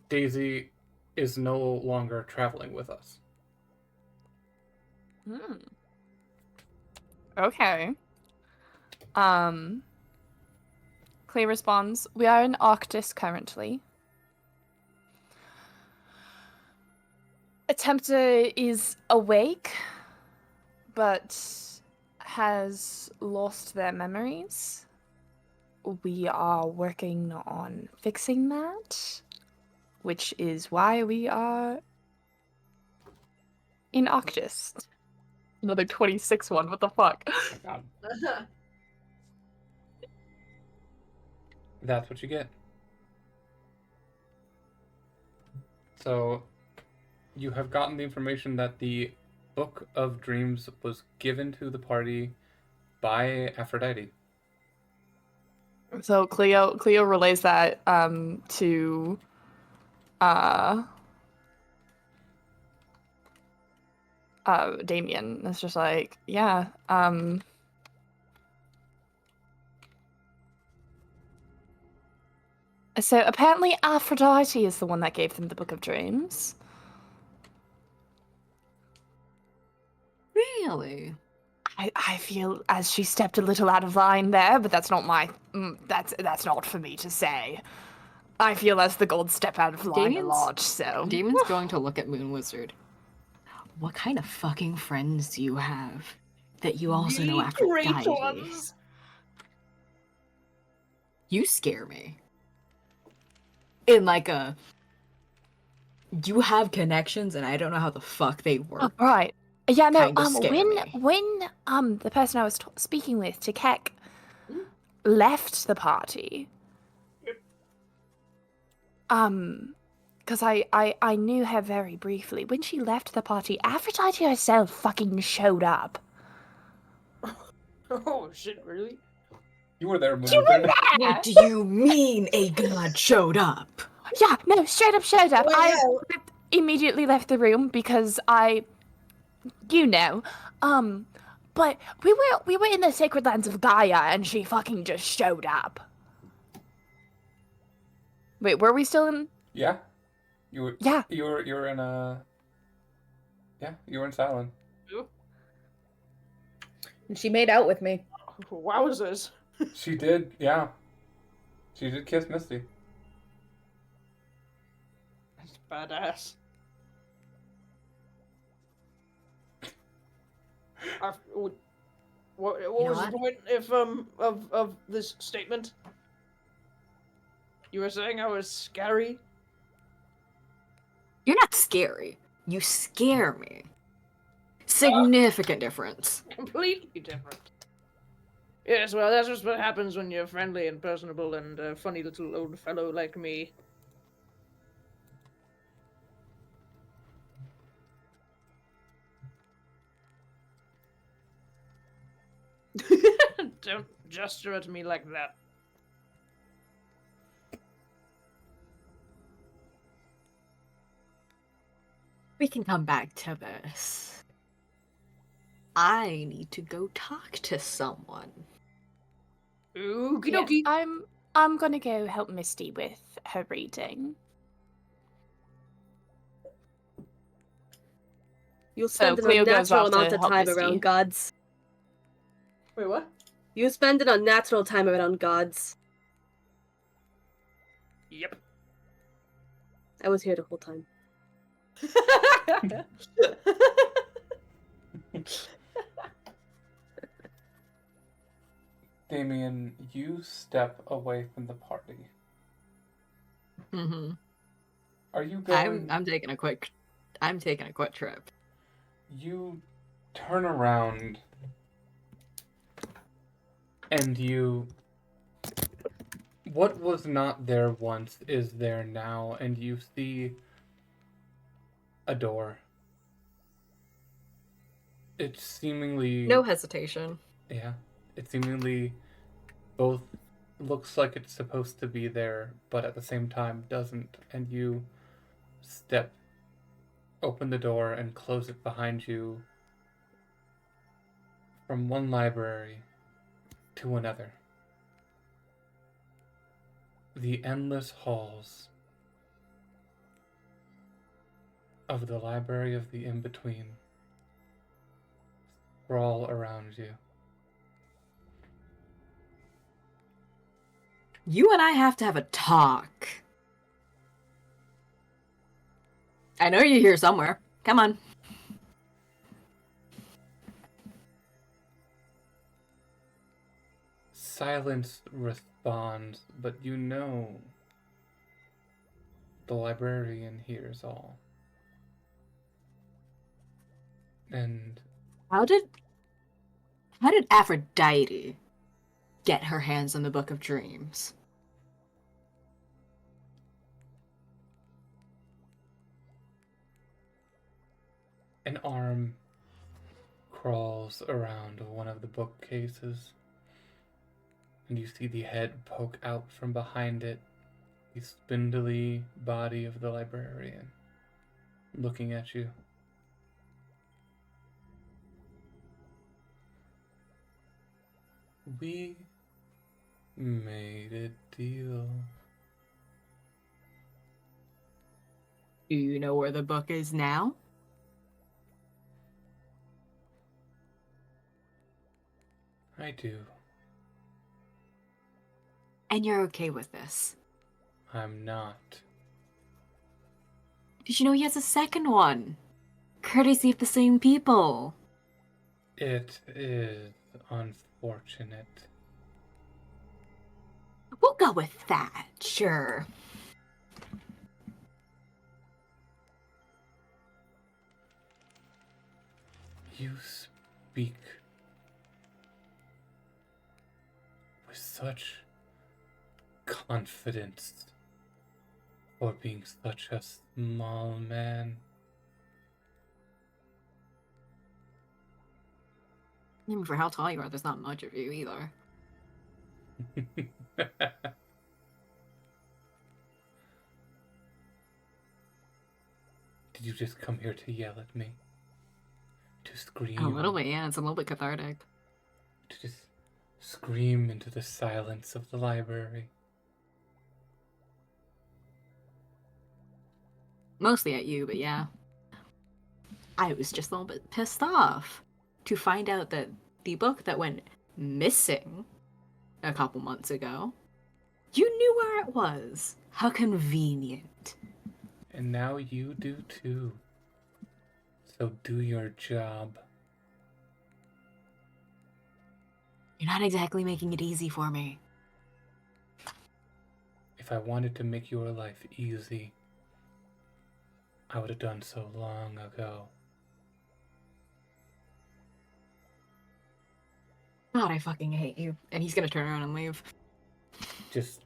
Daisy is no longer traveling with us. Okay. Clay responds, "We are in Arctis currently. A tempter is awake, but has lost their memories. We are working on fixing that, which is why we are in Arctis." Another 26 one, what the fuck? Oh my god. That's what you get. So, you have gotten the information that the Book of Dreams was given to the party by Aphrodite. So Cleo relays that to Damien. It's just like, yeah, so apparently Aphrodite is the one that gave them the Book of Dreams. Really? I feel as she stepped a little out of line there, but that's not my that's not for me to say. I feel as the gold step out of line a lot, so Damon's going to look at Moon Wizard. What kind of fucking friends do you have that you also know Great Aphrodite? ones. You scare me. In like a, you have connections and I don't know how the fuck they work. right. Yeah, no. Kinda scare me. When the person I was speaking with, Tikek, left the party. Because I knew her very briefly. When she left the party, Aphrodite herself fucking showed up. Oh shit! Really? You were there, Moon You were Wizard. there! What do you mean a god showed up? Yeah, no, straight up showed up. Well, I immediately left the room because but we were in the sacred lands of Gaia and she fucking just showed up. Wait, were we still in? Yeah. You were Yeah. you were in you were in Silent. And she made out with me. Wowzers! She did, yeah. She did kiss Misty. That's badass. What know was what? the point of this statement? You were saying I was scary? You're not scary. You scare me. Significant difference. Completely different. Yes, well, that's just what happens when you're friendly and personable and a funny little old fellow like me. Don't gesture at me like that. We can come back to this. I need to go talk to someone. Okie Yeah, dokie. I'm gonna go help Misty with her reading. You'll So spend an Cleo goes unnatural off to amount of help time Misty. around gods. Wait, what? You spend an unnatural time around gods. Yep. I was here the whole time. Damien, you step away from the party. Mm-hmm. Are you going? I'm taking a quick trip. You turn around and you. What was not there once is there now, and you see a door. It's seemingly. No hesitation. Yeah. It seemingly both looks like it's supposed to be there, but at the same time doesn't, and you step open the door and close it behind you from one library to another. The endless halls of the Library of the In-Between sprawl around you. You and I have to have a talk. I know you're here somewhere. Come on. Silence responds, but you know the librarian hears all. And How did Aphrodite get her hands on the Book of Dreams? an arm crawls around one of the bookcases, and you see the head poke out from behind it, the spindly body of the librarian, looking at you. We made a deal. Do you know where the book is now? I do. And you're okay with this? I'm not. Did you know he has a second one? Courtesy of the same people. It is unfortunate. We'll go with that, sure. You speak with such confidence for being such a small man. Even for how tall you are, there's not much of you either. Did you just come here to yell at me? To scream? A little bit, yeah. It's a little bit cathartic. To just scream into the silence of the library? Mostly at you, but yeah. I was just a little bit pissed off to find out that the book that went missing a couple months ago, you knew where it was. How convenient. And now you do too. So do your job. You're not exactly making it easy for me. If I wanted to make your life easy, I would have done so long ago. God, I fucking hate you. And he's gonna turn around and leave. Just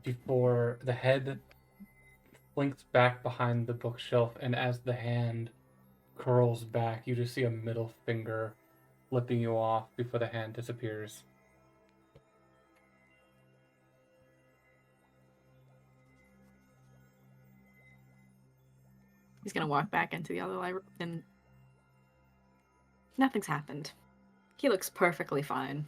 before the head slinks back behind the bookshelf, and as the hand curls back, you just see a middle finger flipping you off before the hand disappears. He's gonna walk back into the other library, and nothing's happened. He looks perfectly fine.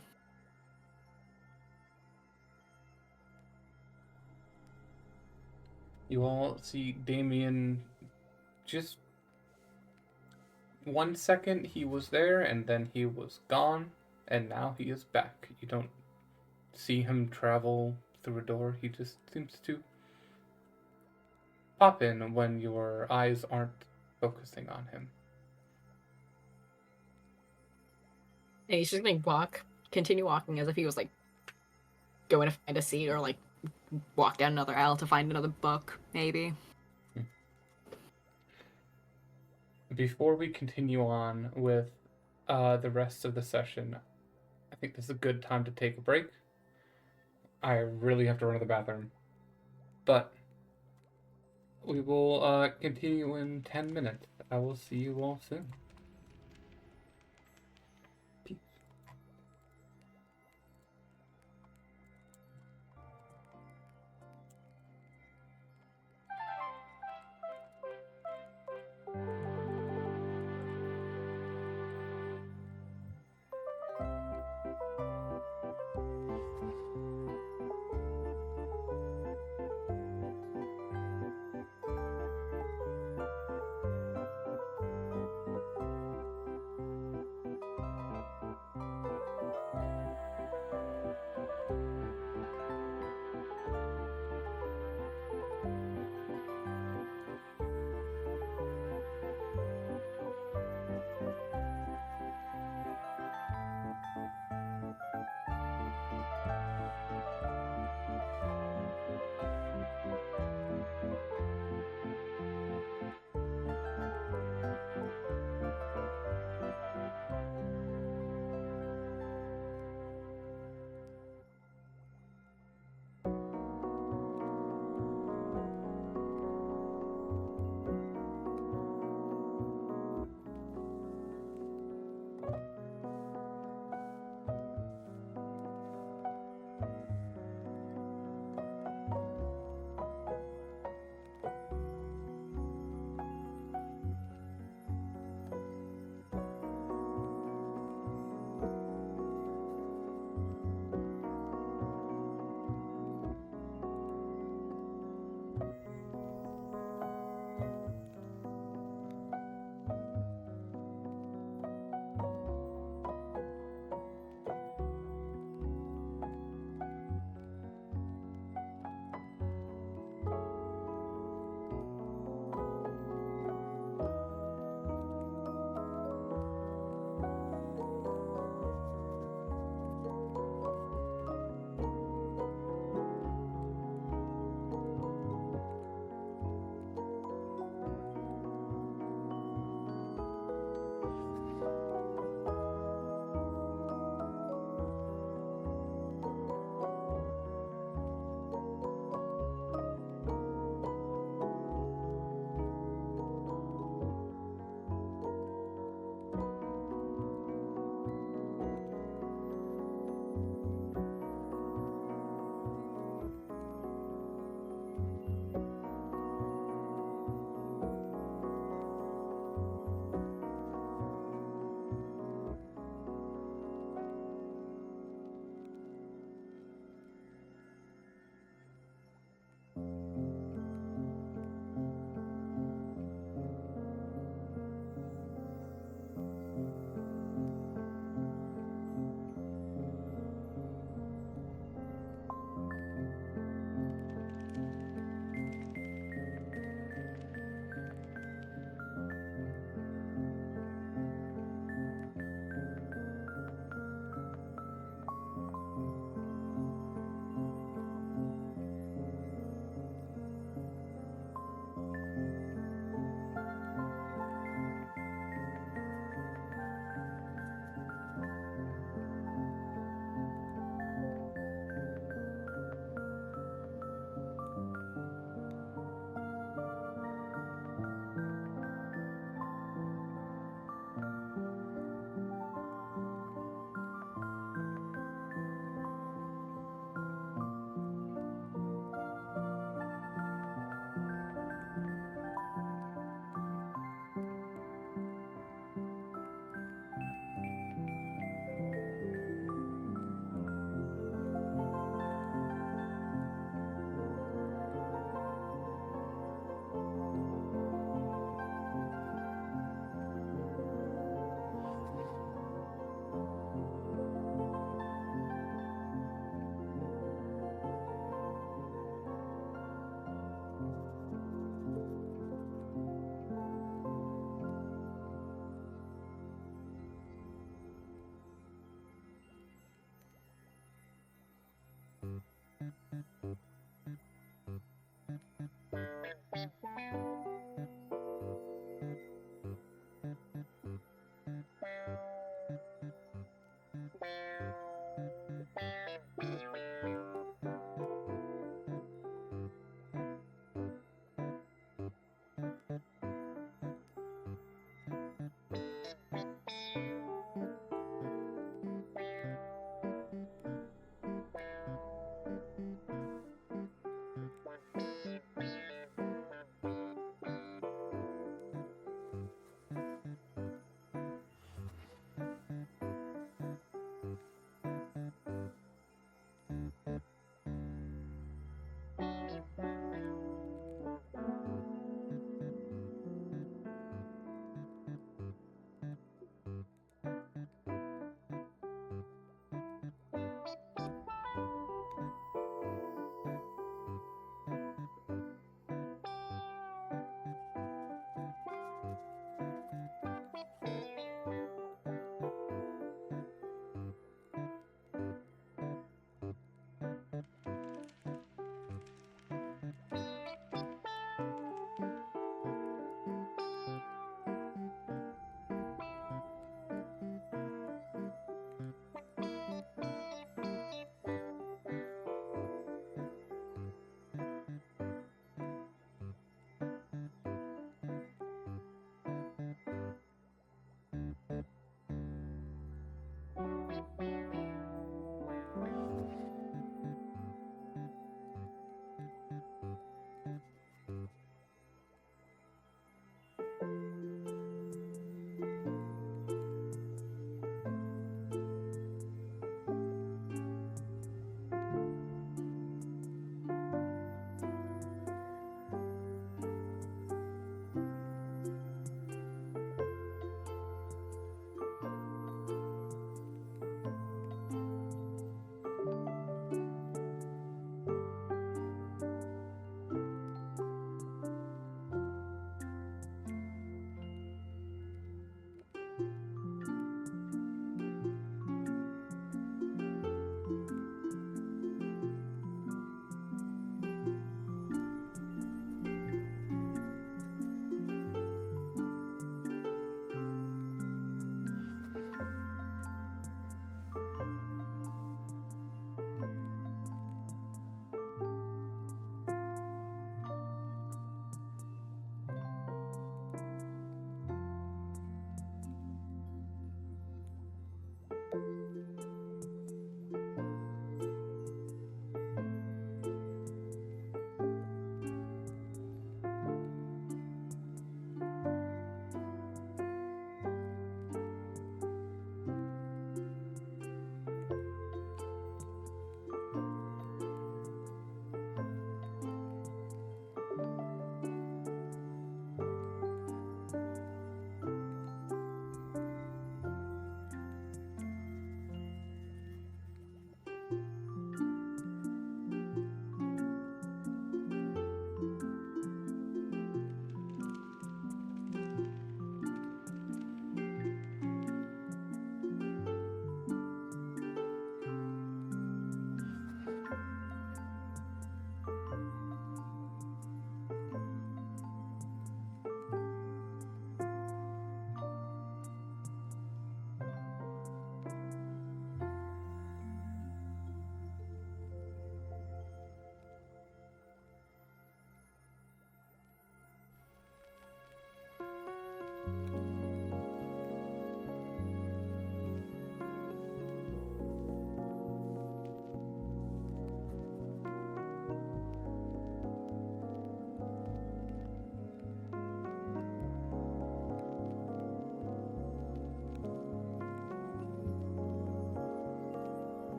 You all see Damien just 1 second he was there and then he was gone, and now he is back. You don't see him travel through a door. He just seems to pop in when your eyes aren't focusing on him. And he's just gonna continue walking as if he was like going to find a seat or like walk down another aisle to find another book, maybe. Before we continue on with the rest of the session, I think this is a good time to take a break. I really have to run to the bathroom. But we will continue in 10 minutes. I will see you all soon. Peace.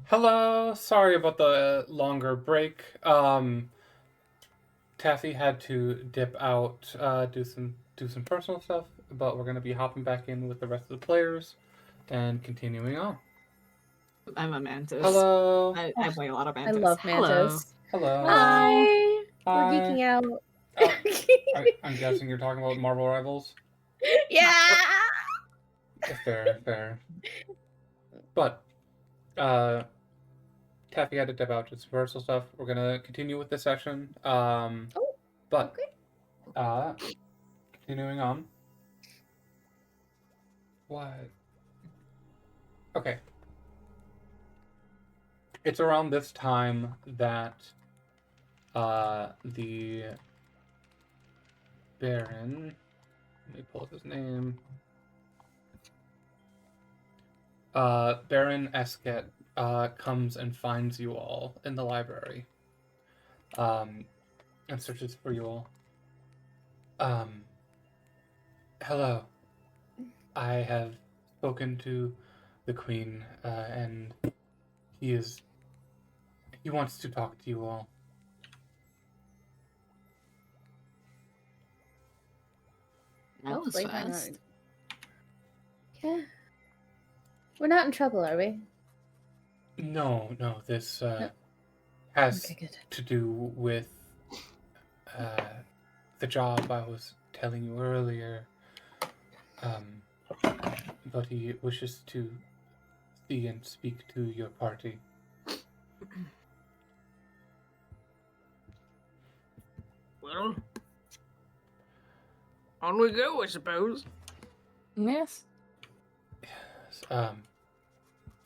Hello. Sorry about the longer break. Taffy had to dip out, do some personal stuff, but we're gonna be hopping back in with the rest of the players and continuing on. I'm a mantis. Hello. I play a lot of I mantis. love Hello. Mantis. Hello. Hi. Hi. We're geeking out. Oh, I'm guessing you're talking about Marvel Rivals. Yeah. Fair. But Taffy had to dip out to some personal stuff. We're gonna continue with this session. But continuing on. What? Okay. It's around this time that the Baron, let me pull up his name. Baron Esket comes and finds you all in the library. And searches for you all. Hello. I have spoken to the Queen, and he wants to talk to you all. That was Hopefully we're fast. Yeah. We're not in trouble, are we? No, this has Okay, good. to do with the job I was telling you earlier. But he wishes to see and speak to your party. Well, on we go, I suppose. Yes.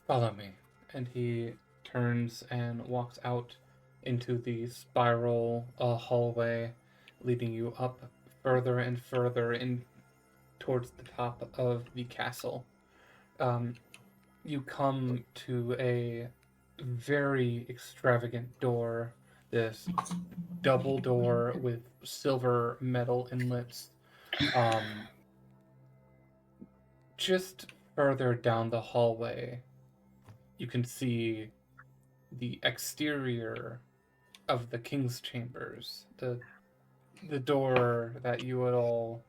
Follow me. And he turns and walks out into the spiral hallway, leading you up further and further in towards the top of the castle. You come to a very extravagant door, this double door with silver metal inlets. Just further down the hallway, you can see the exterior of the king's chambers, the door that you had all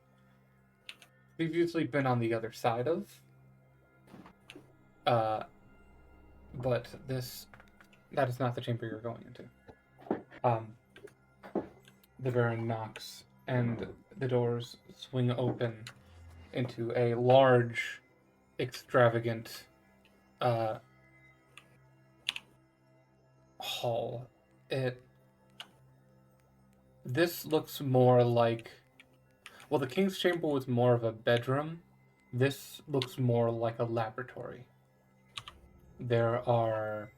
previously been on the other side of. But that is not the chamber you're going into. The Baron knocks, and the doors swing open into a large, extravagant hall. This looks more like, well, the king's chamber was more of a bedroom. This looks more like a laboratory. There are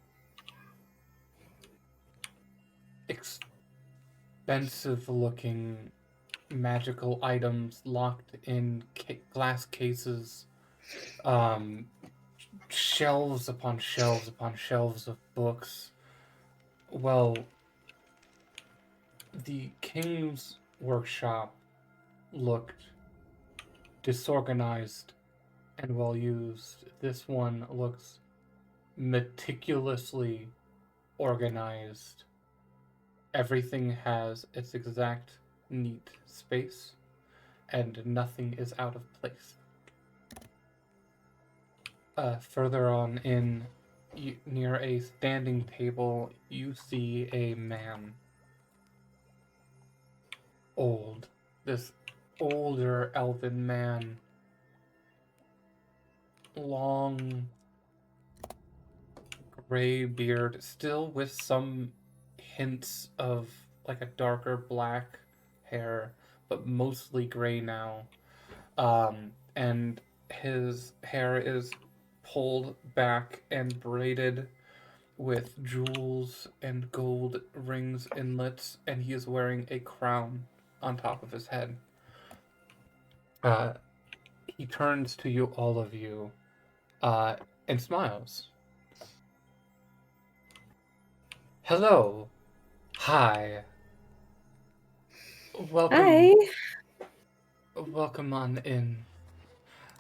expensive looking magical items locked in glass cases, shelves upon shelves upon shelves of books. Well, the king's workshop looked disorganized and well used. This one looks meticulously organized. Everything has its exact neat space, and nothing is out of place. Further on in, near a standing table, you see a man. Old. This older elven man. Long gray beard, still with some hints of like a darker black hair, but mostly gray now. And his hair is pulled back and braided with jewels and gold rings inlets, and he is wearing a crown on top of his head. He turns to you, all of you, and smiles. Hello. Hi. Welcome. Hi. Welcome on in.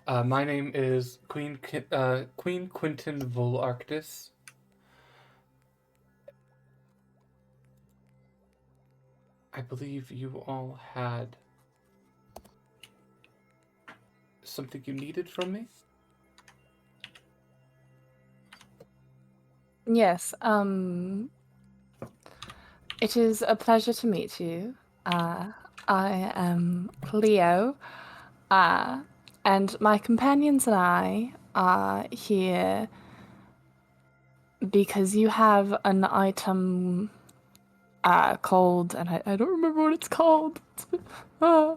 My name is Queen Quinton Volarctis. I believe you all had something you needed from me? Yes, it is a pleasure to meet you. I am Cleo, and my companions and I are here because you have an item called, and I don't remember what it's called. The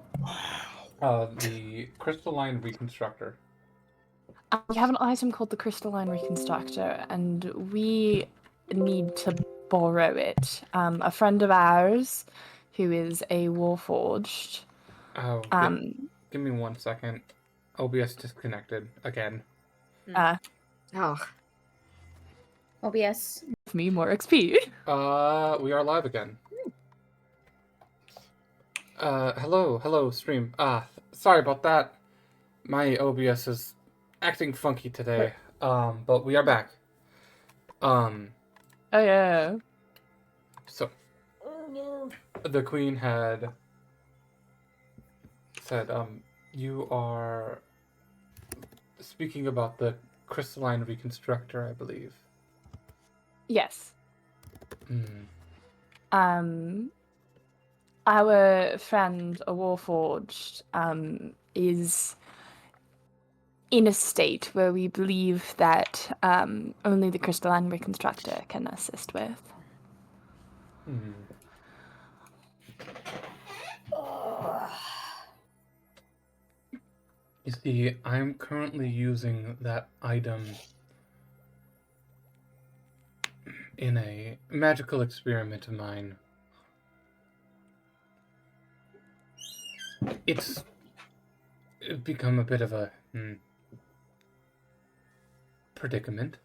crystalline reconstructor. We have an item called the crystalline reconstructor, and we need to borrow it. A friend of ours, who is a warforged, Oh, give me 1 second. OBS disconnected again. Oh, OBS. give me more XP. We are live again. Hello, stream. Sorry about that. My OBS is acting funky today. But we are back. Oh yeah. So the queen had said, you are speaking about the crystalline reconstructor, I believe. Yes. Hmm. Our friend, a warforged, is in a state where we believe that only the crystalline reconstructor can assist with. Hmm. You see, I'm currently using that item in a magical experiment of mine. It's become a bit of a predicament.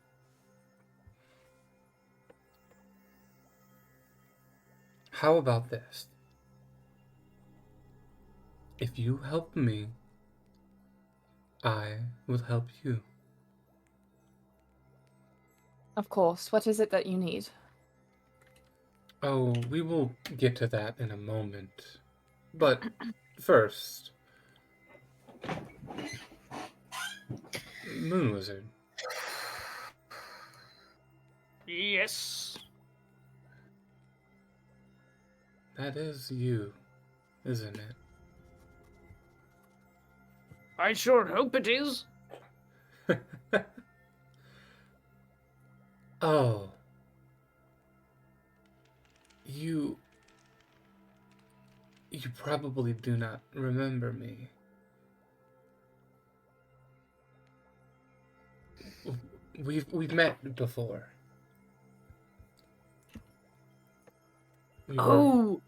How about this? If you help me, I will help you. Of course. What is it that you need? Oh, we will get to that in a moment. But first, Moon Wizard. Yes. That is you, isn't it? I sure hope it is. Oh. You probably do not remember me. We've met before. Oh,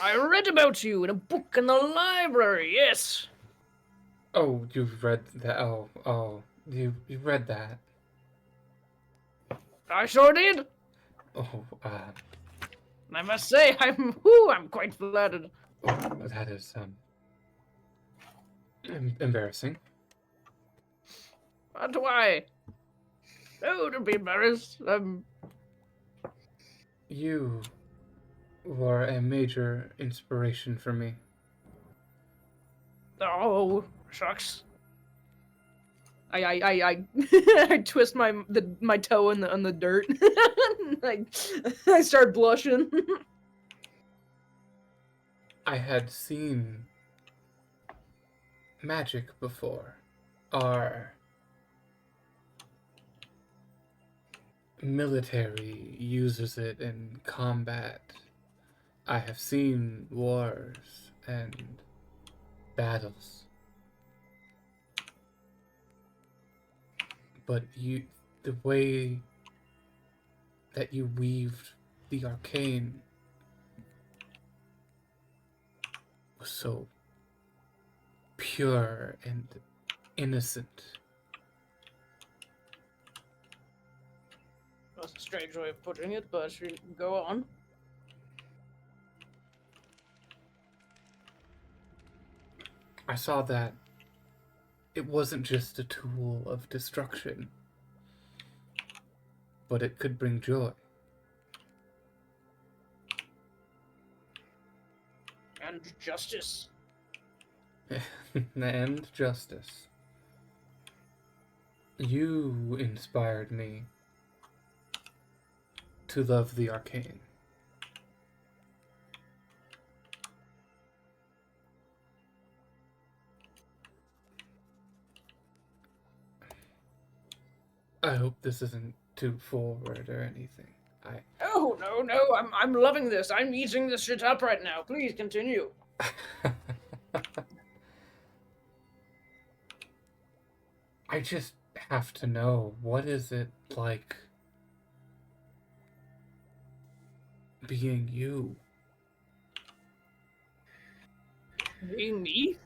I read about you in a book in the library. Yes. Oh, you've read that. You read that. I sure did. Oh, I must say, I'm quite flattered. that is embarrassing. But why? Oh, don't be embarrassed. You were a major inspiration for me. Oh, shucks. I I twist my toe on the dirt. I start blushing. I had seen magic before. Our military uses it in combat. I have seen wars and battles. But the way that you weaved the arcane was so pure and innocent. That's a strange way of putting it, but go on. I saw that it wasn't just a tool of destruction, but it could bring joy. and justice. And justice. You inspired me to love the arcane. I hope this isn't too forward or anything. Oh, no, I'm loving this. I'm eating this shit up right now. Please continue. I just have to know, what is it like being you? Being me?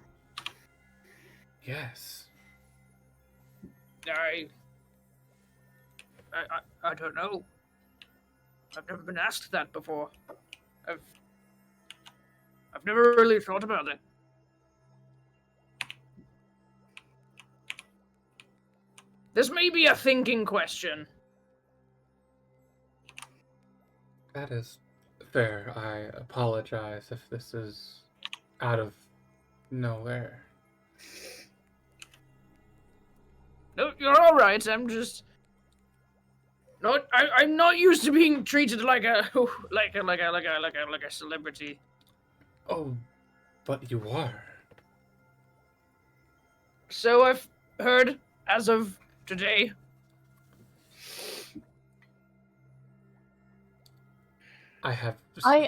Yes. I don't know. I've never been asked that before. I've never really thought about it. This may be a thinking question. That is fair. I apologize if this is out of nowhere. No, you're all right. I'm just not. I'm not used to being treated like a celebrity. Oh, but you are. So I've heard as of today. I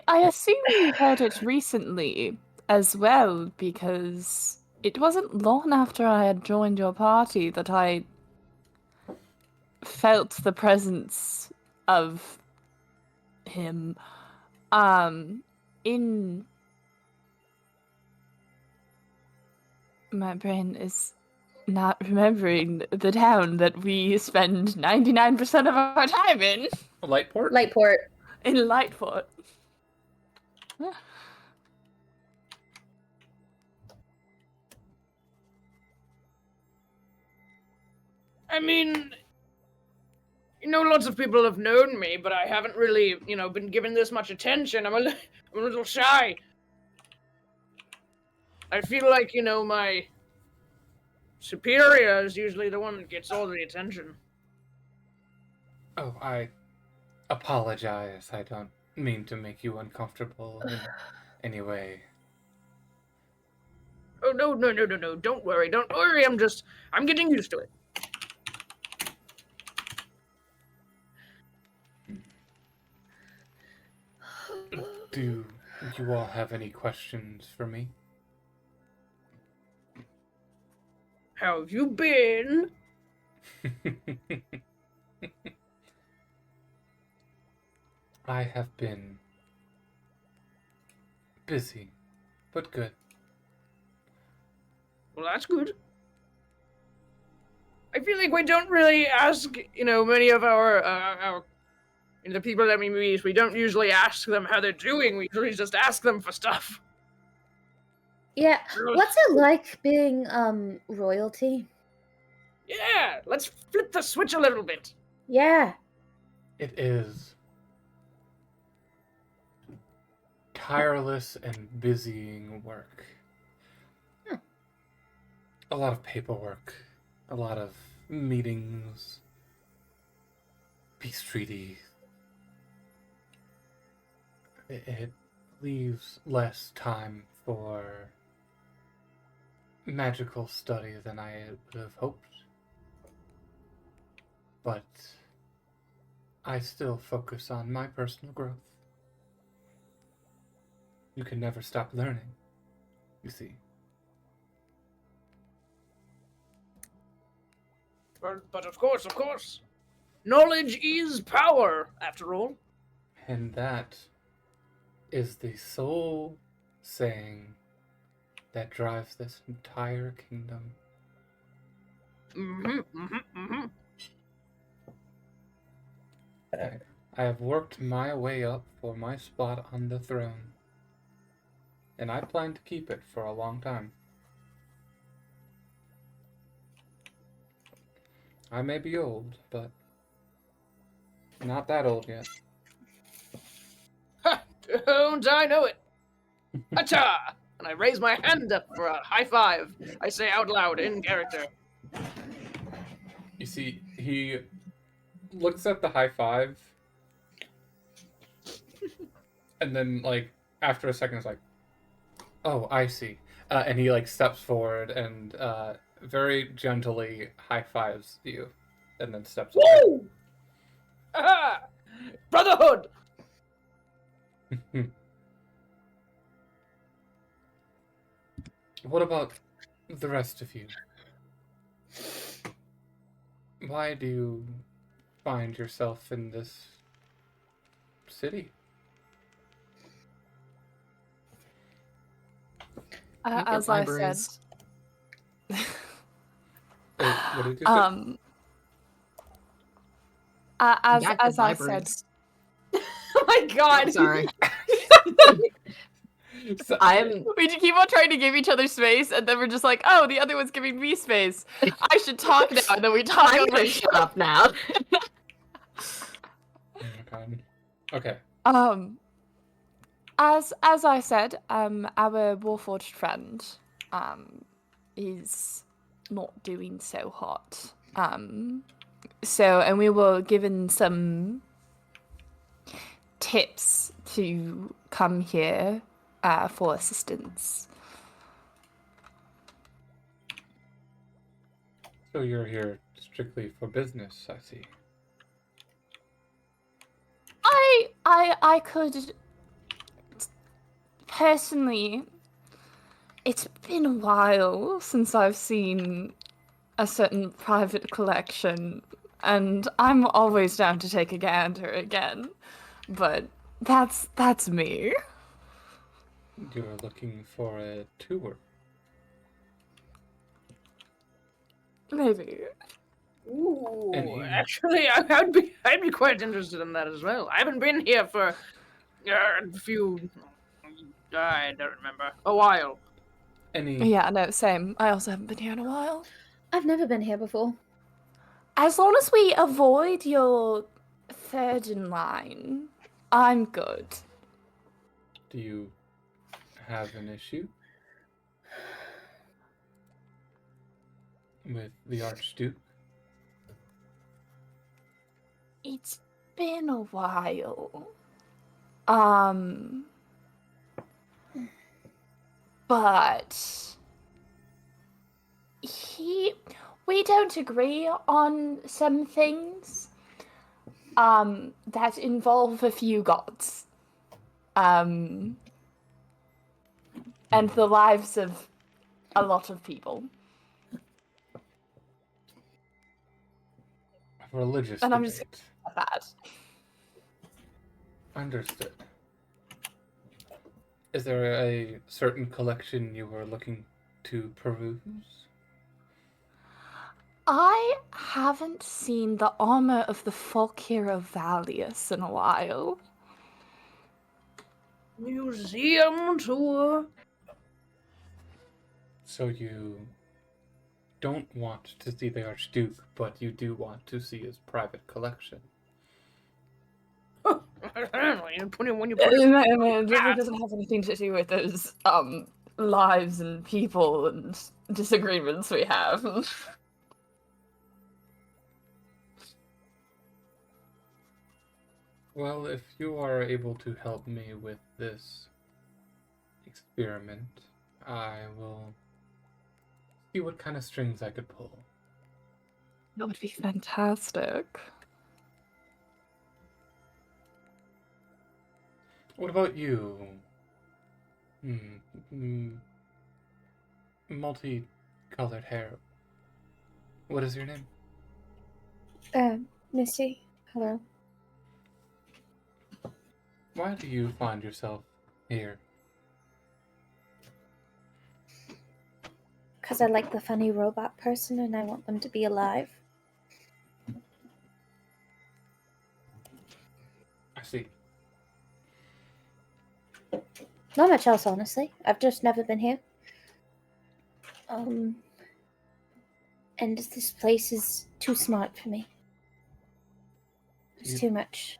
assume you heard it recently as well, because it wasn't long after I had joined your party that I felt the presence of him in my brain is not remembering the town that we spend 99% of our time in. Lightport? Lightport. In Lightport. I mean, lots of people have known me, but I haven't really, been given this much attention. I'm a little shy. I feel like, my superior is usually the one that gets all the attention. Oh, I apologize. I don't mean to make you uncomfortable in any way. Oh, no. Don't worry. I'm getting used to it. Do you all have any questions for me? How have you been? I have been busy, but good. Well, that's good. I feel like we don't really ask, many of our the people that we meet, we don't usually ask them how they're doing. We usually just ask them for stuff. Yeah. What's it like being royalty? Yeah, let's flip the switch a little bit. Yeah. It is tireless and busying work. A lot of paperwork, a lot of meetings, peace treaty. It leaves less time for magical study than I would have hoped. But I still focus on my personal growth. You can never stop learning, you see. But of course. Knowledge is power, after all. And that is the sole saying that drives this entire kingdom. I have worked my way up for my spot on the throne, and I plan to keep it for a long time. I may be old, but not that old yet. Ha! Don't I know it? Acha! and I raise my hand up for a high five. I say out loud in character. You see, he looks at the high five, and then, like, after a second, is like, "Oh, I see." And he, like, steps forward and very gently high fives you, and then steps away. Woo! Aha! Brotherhood! What about the rest of you? Why do you find yourself in this city? Look at As I said, libraries. Wait, what did you say? As Yeah, good I said, libraries. Oh my god! Oh, sorry. So- we keep on trying to give each other space, and then we're just like, oh, the other one's giving me space. I should talk now, and then we talk I'm over gonna each shut up now. Oh my god. Okay. As I said, our Warforged friend, is not doing so hot. And we were given some tips to come here, for assistance. So you're here strictly for business, I see. I could personally. It's been a while since I've seen a certain private collection, and I'm always down to take a gander again. But that's me. You're looking for a tour. Maybe. Ooh, And actually, I'd be quite interested in that as well. I haven't been here for a few. I don't remember. A while. Any Yeah, no, same. I also haven't been here in a while. I've never been here before. As long as we avoid your third in line, I'm good. do you have an issue with the Archduke? It's been a while. But we don't agree on some things, that involve a few gods. And the lives of a lot of people. A religious And I'm debate. just bad. Understood. Is there a certain collection you were looking to peruse? I haven't seen the armor of the folk hero Valius in a while. Museum tour. So you don't want to see the Archduke, but you do want to see his private collection. When you put it It really doesn't have anything to do with those lives and people and disagreements we have. Well, if you are able to help me with this experiment, I will see what kind of strings I could pull. That would be fantastic. What about you? Multicolored hair. What is your name? Missy. Hello. Why do you find yourself here? Because I like the funny robot person and I want them to be alive. I see. Not much else, honestly. I've just never been here. And this place is too smart for me. It's too much.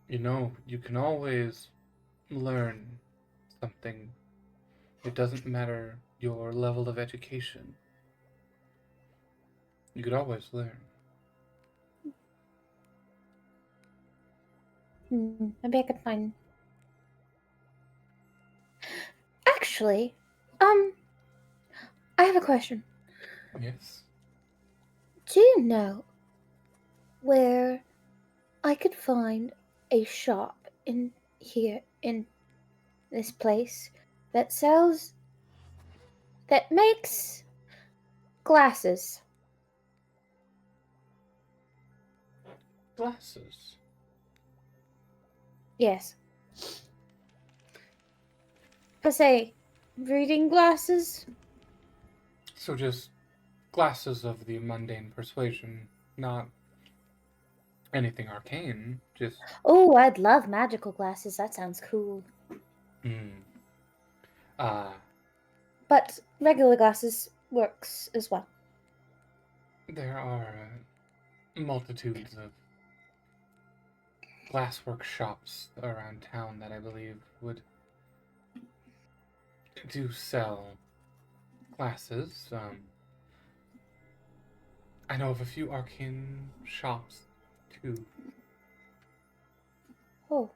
You know, you can always learn something It doesn't matter your level of education. You could always learn. Maybe I could find. Actually, I have a question. Yes. Do you know where I could find a shop in here in this place that makes glasses? Glasses. Yes. Per se, reading glasses? So just glasses of the mundane persuasion, not anything arcane. Just Oh, I'd love magical glasses. That sounds cool. uh But regular glasses works as well. there are multitudes of glasswork shops around town that I believe would do sell glasses. I know of a few arcane shops too. Oh.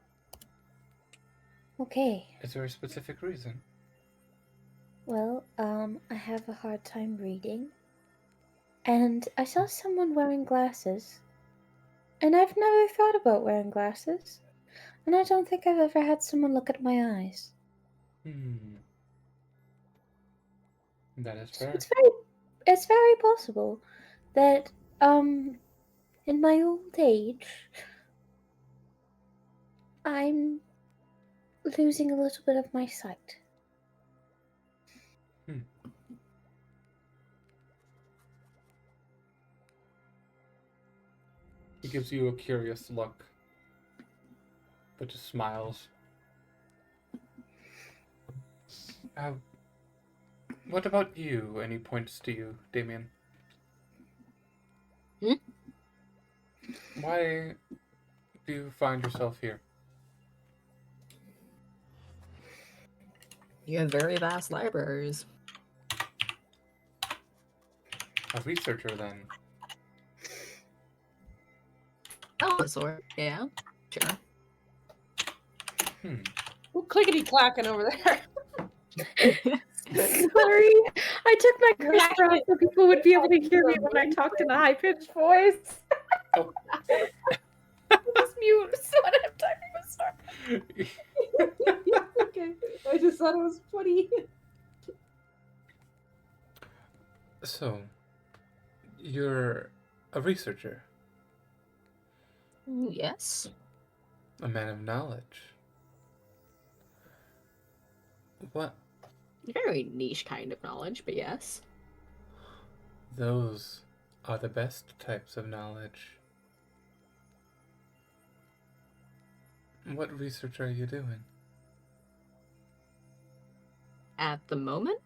Okay. Is there a specific reason? Well, I have a hard time reading. And I saw someone wearing glasses. And I've never thought about wearing glasses. And I don't think I've ever had someone look at my eyes. That is So fair. it's very possible that, in my old age, I'm losing a little bit of my sight. He gives you a curious look, but just smiles. What about you? And he points to you, Damien. Why do you find yourself here? You have very vast libraries. A researcher, then. Oh, sort. Yeah, sure. Who clickety clacking over there? Sorry, I took my cursor off so people would be able to hear me when I talked in a high-pitched voice. Oh. Just mute so I don't have time to start. Okay, I just thought it was funny. So, you're a researcher, Yes. a man of knowledge. What? Very niche kind of knowledge, but yes. Those are the best types of knowledge. What research are you doing? At the moment,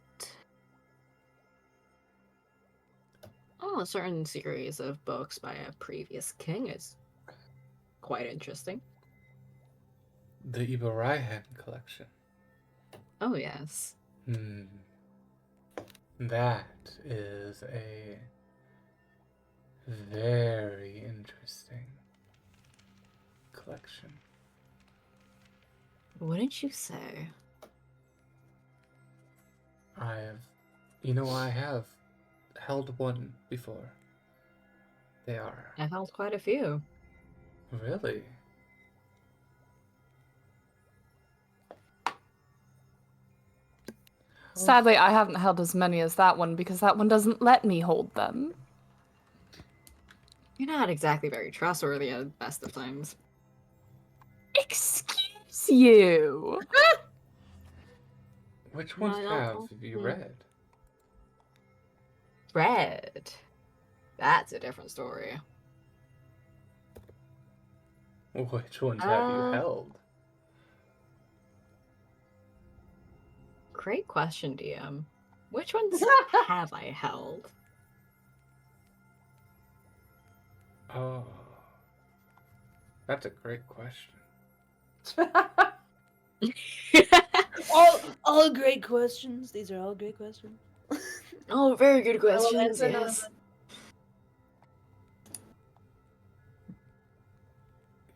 a certain series of books by a previous king is quite interesting. The Ibaraihan collection. Oh, yes. That is a very interesting collection. Wouldn't you say? I have held one before. They are. I've held quite a few. Really? Sadly, I haven't held as many as that one because that one doesn't let me hold them. You're not exactly very trustworthy at the best of times. Excuse you. Which ones have you read? Read. That's a different story. Which ones have you held? Great question, DM. Which ones have I held? Oh, that's a great question. All great questions. These are all great questions. Oh, very good I will questions. answer none of Yes. them.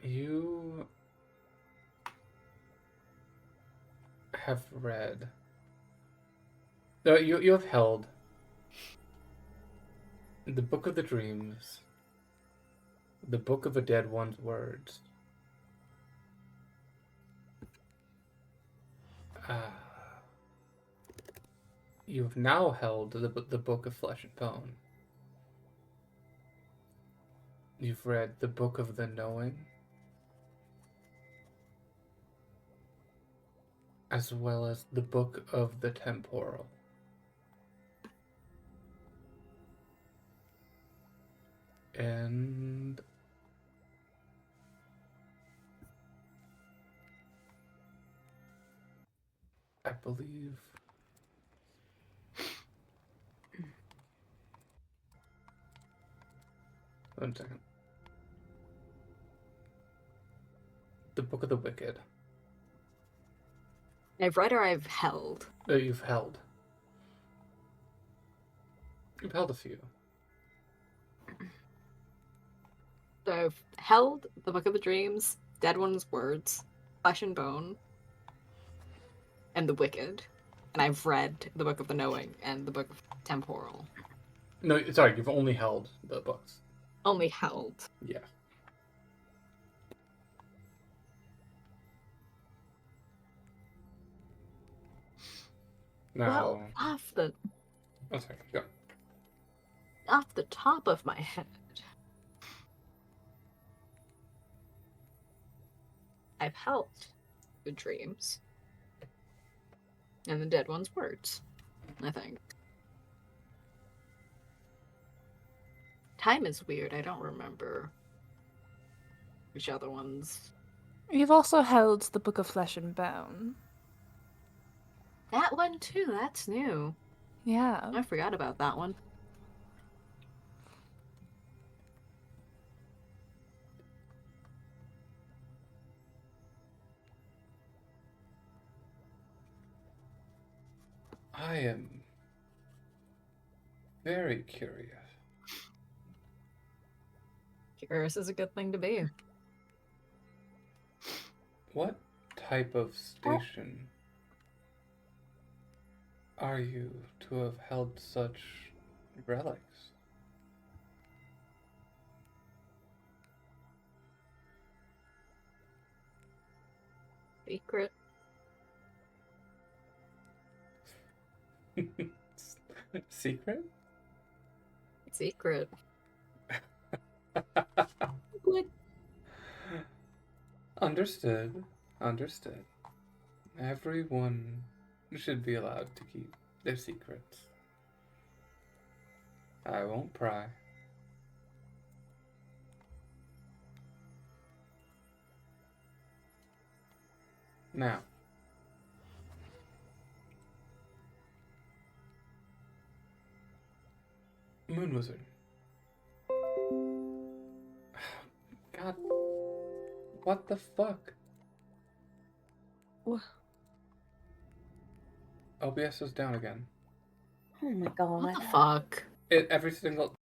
You have read. No, you have held the Book of the Dreams, the Book of the Dead One's Words. You have now held the Book of Flesh and Bone. You've read the Book of the Knowing, as well as the Book of the Temporal. And I believe one second. The Book of the Wicked. I've read or I've held. You've held. You've held a few. So I've held the Book of the Dreams, Dead One's Words, Flesh and Bone, and the Wicked. And I've read the Book of the Knowing and the Book of Temporal. No, sorry, you've only held the books. Only held. Yeah. Now, Well, off the oh, sorry, go. top of my head, I've held the dreams and the Dead One's Words, I think. Time is weird. I don't remember which other ones. You've also held the Book of Flesh and Bone. That one too. That's new. Yeah. I forgot about that one. I am very curious. Curious is a good thing to be. What type of station are you to have held such relics? Secret. Secret? Secret. Understood. Understood. Everyone should be allowed to keep their secrets. I won't pry. Now, Moon Wizard. God, what the fuck? What? OBS is down again. Oh my god. What the fuck? Every single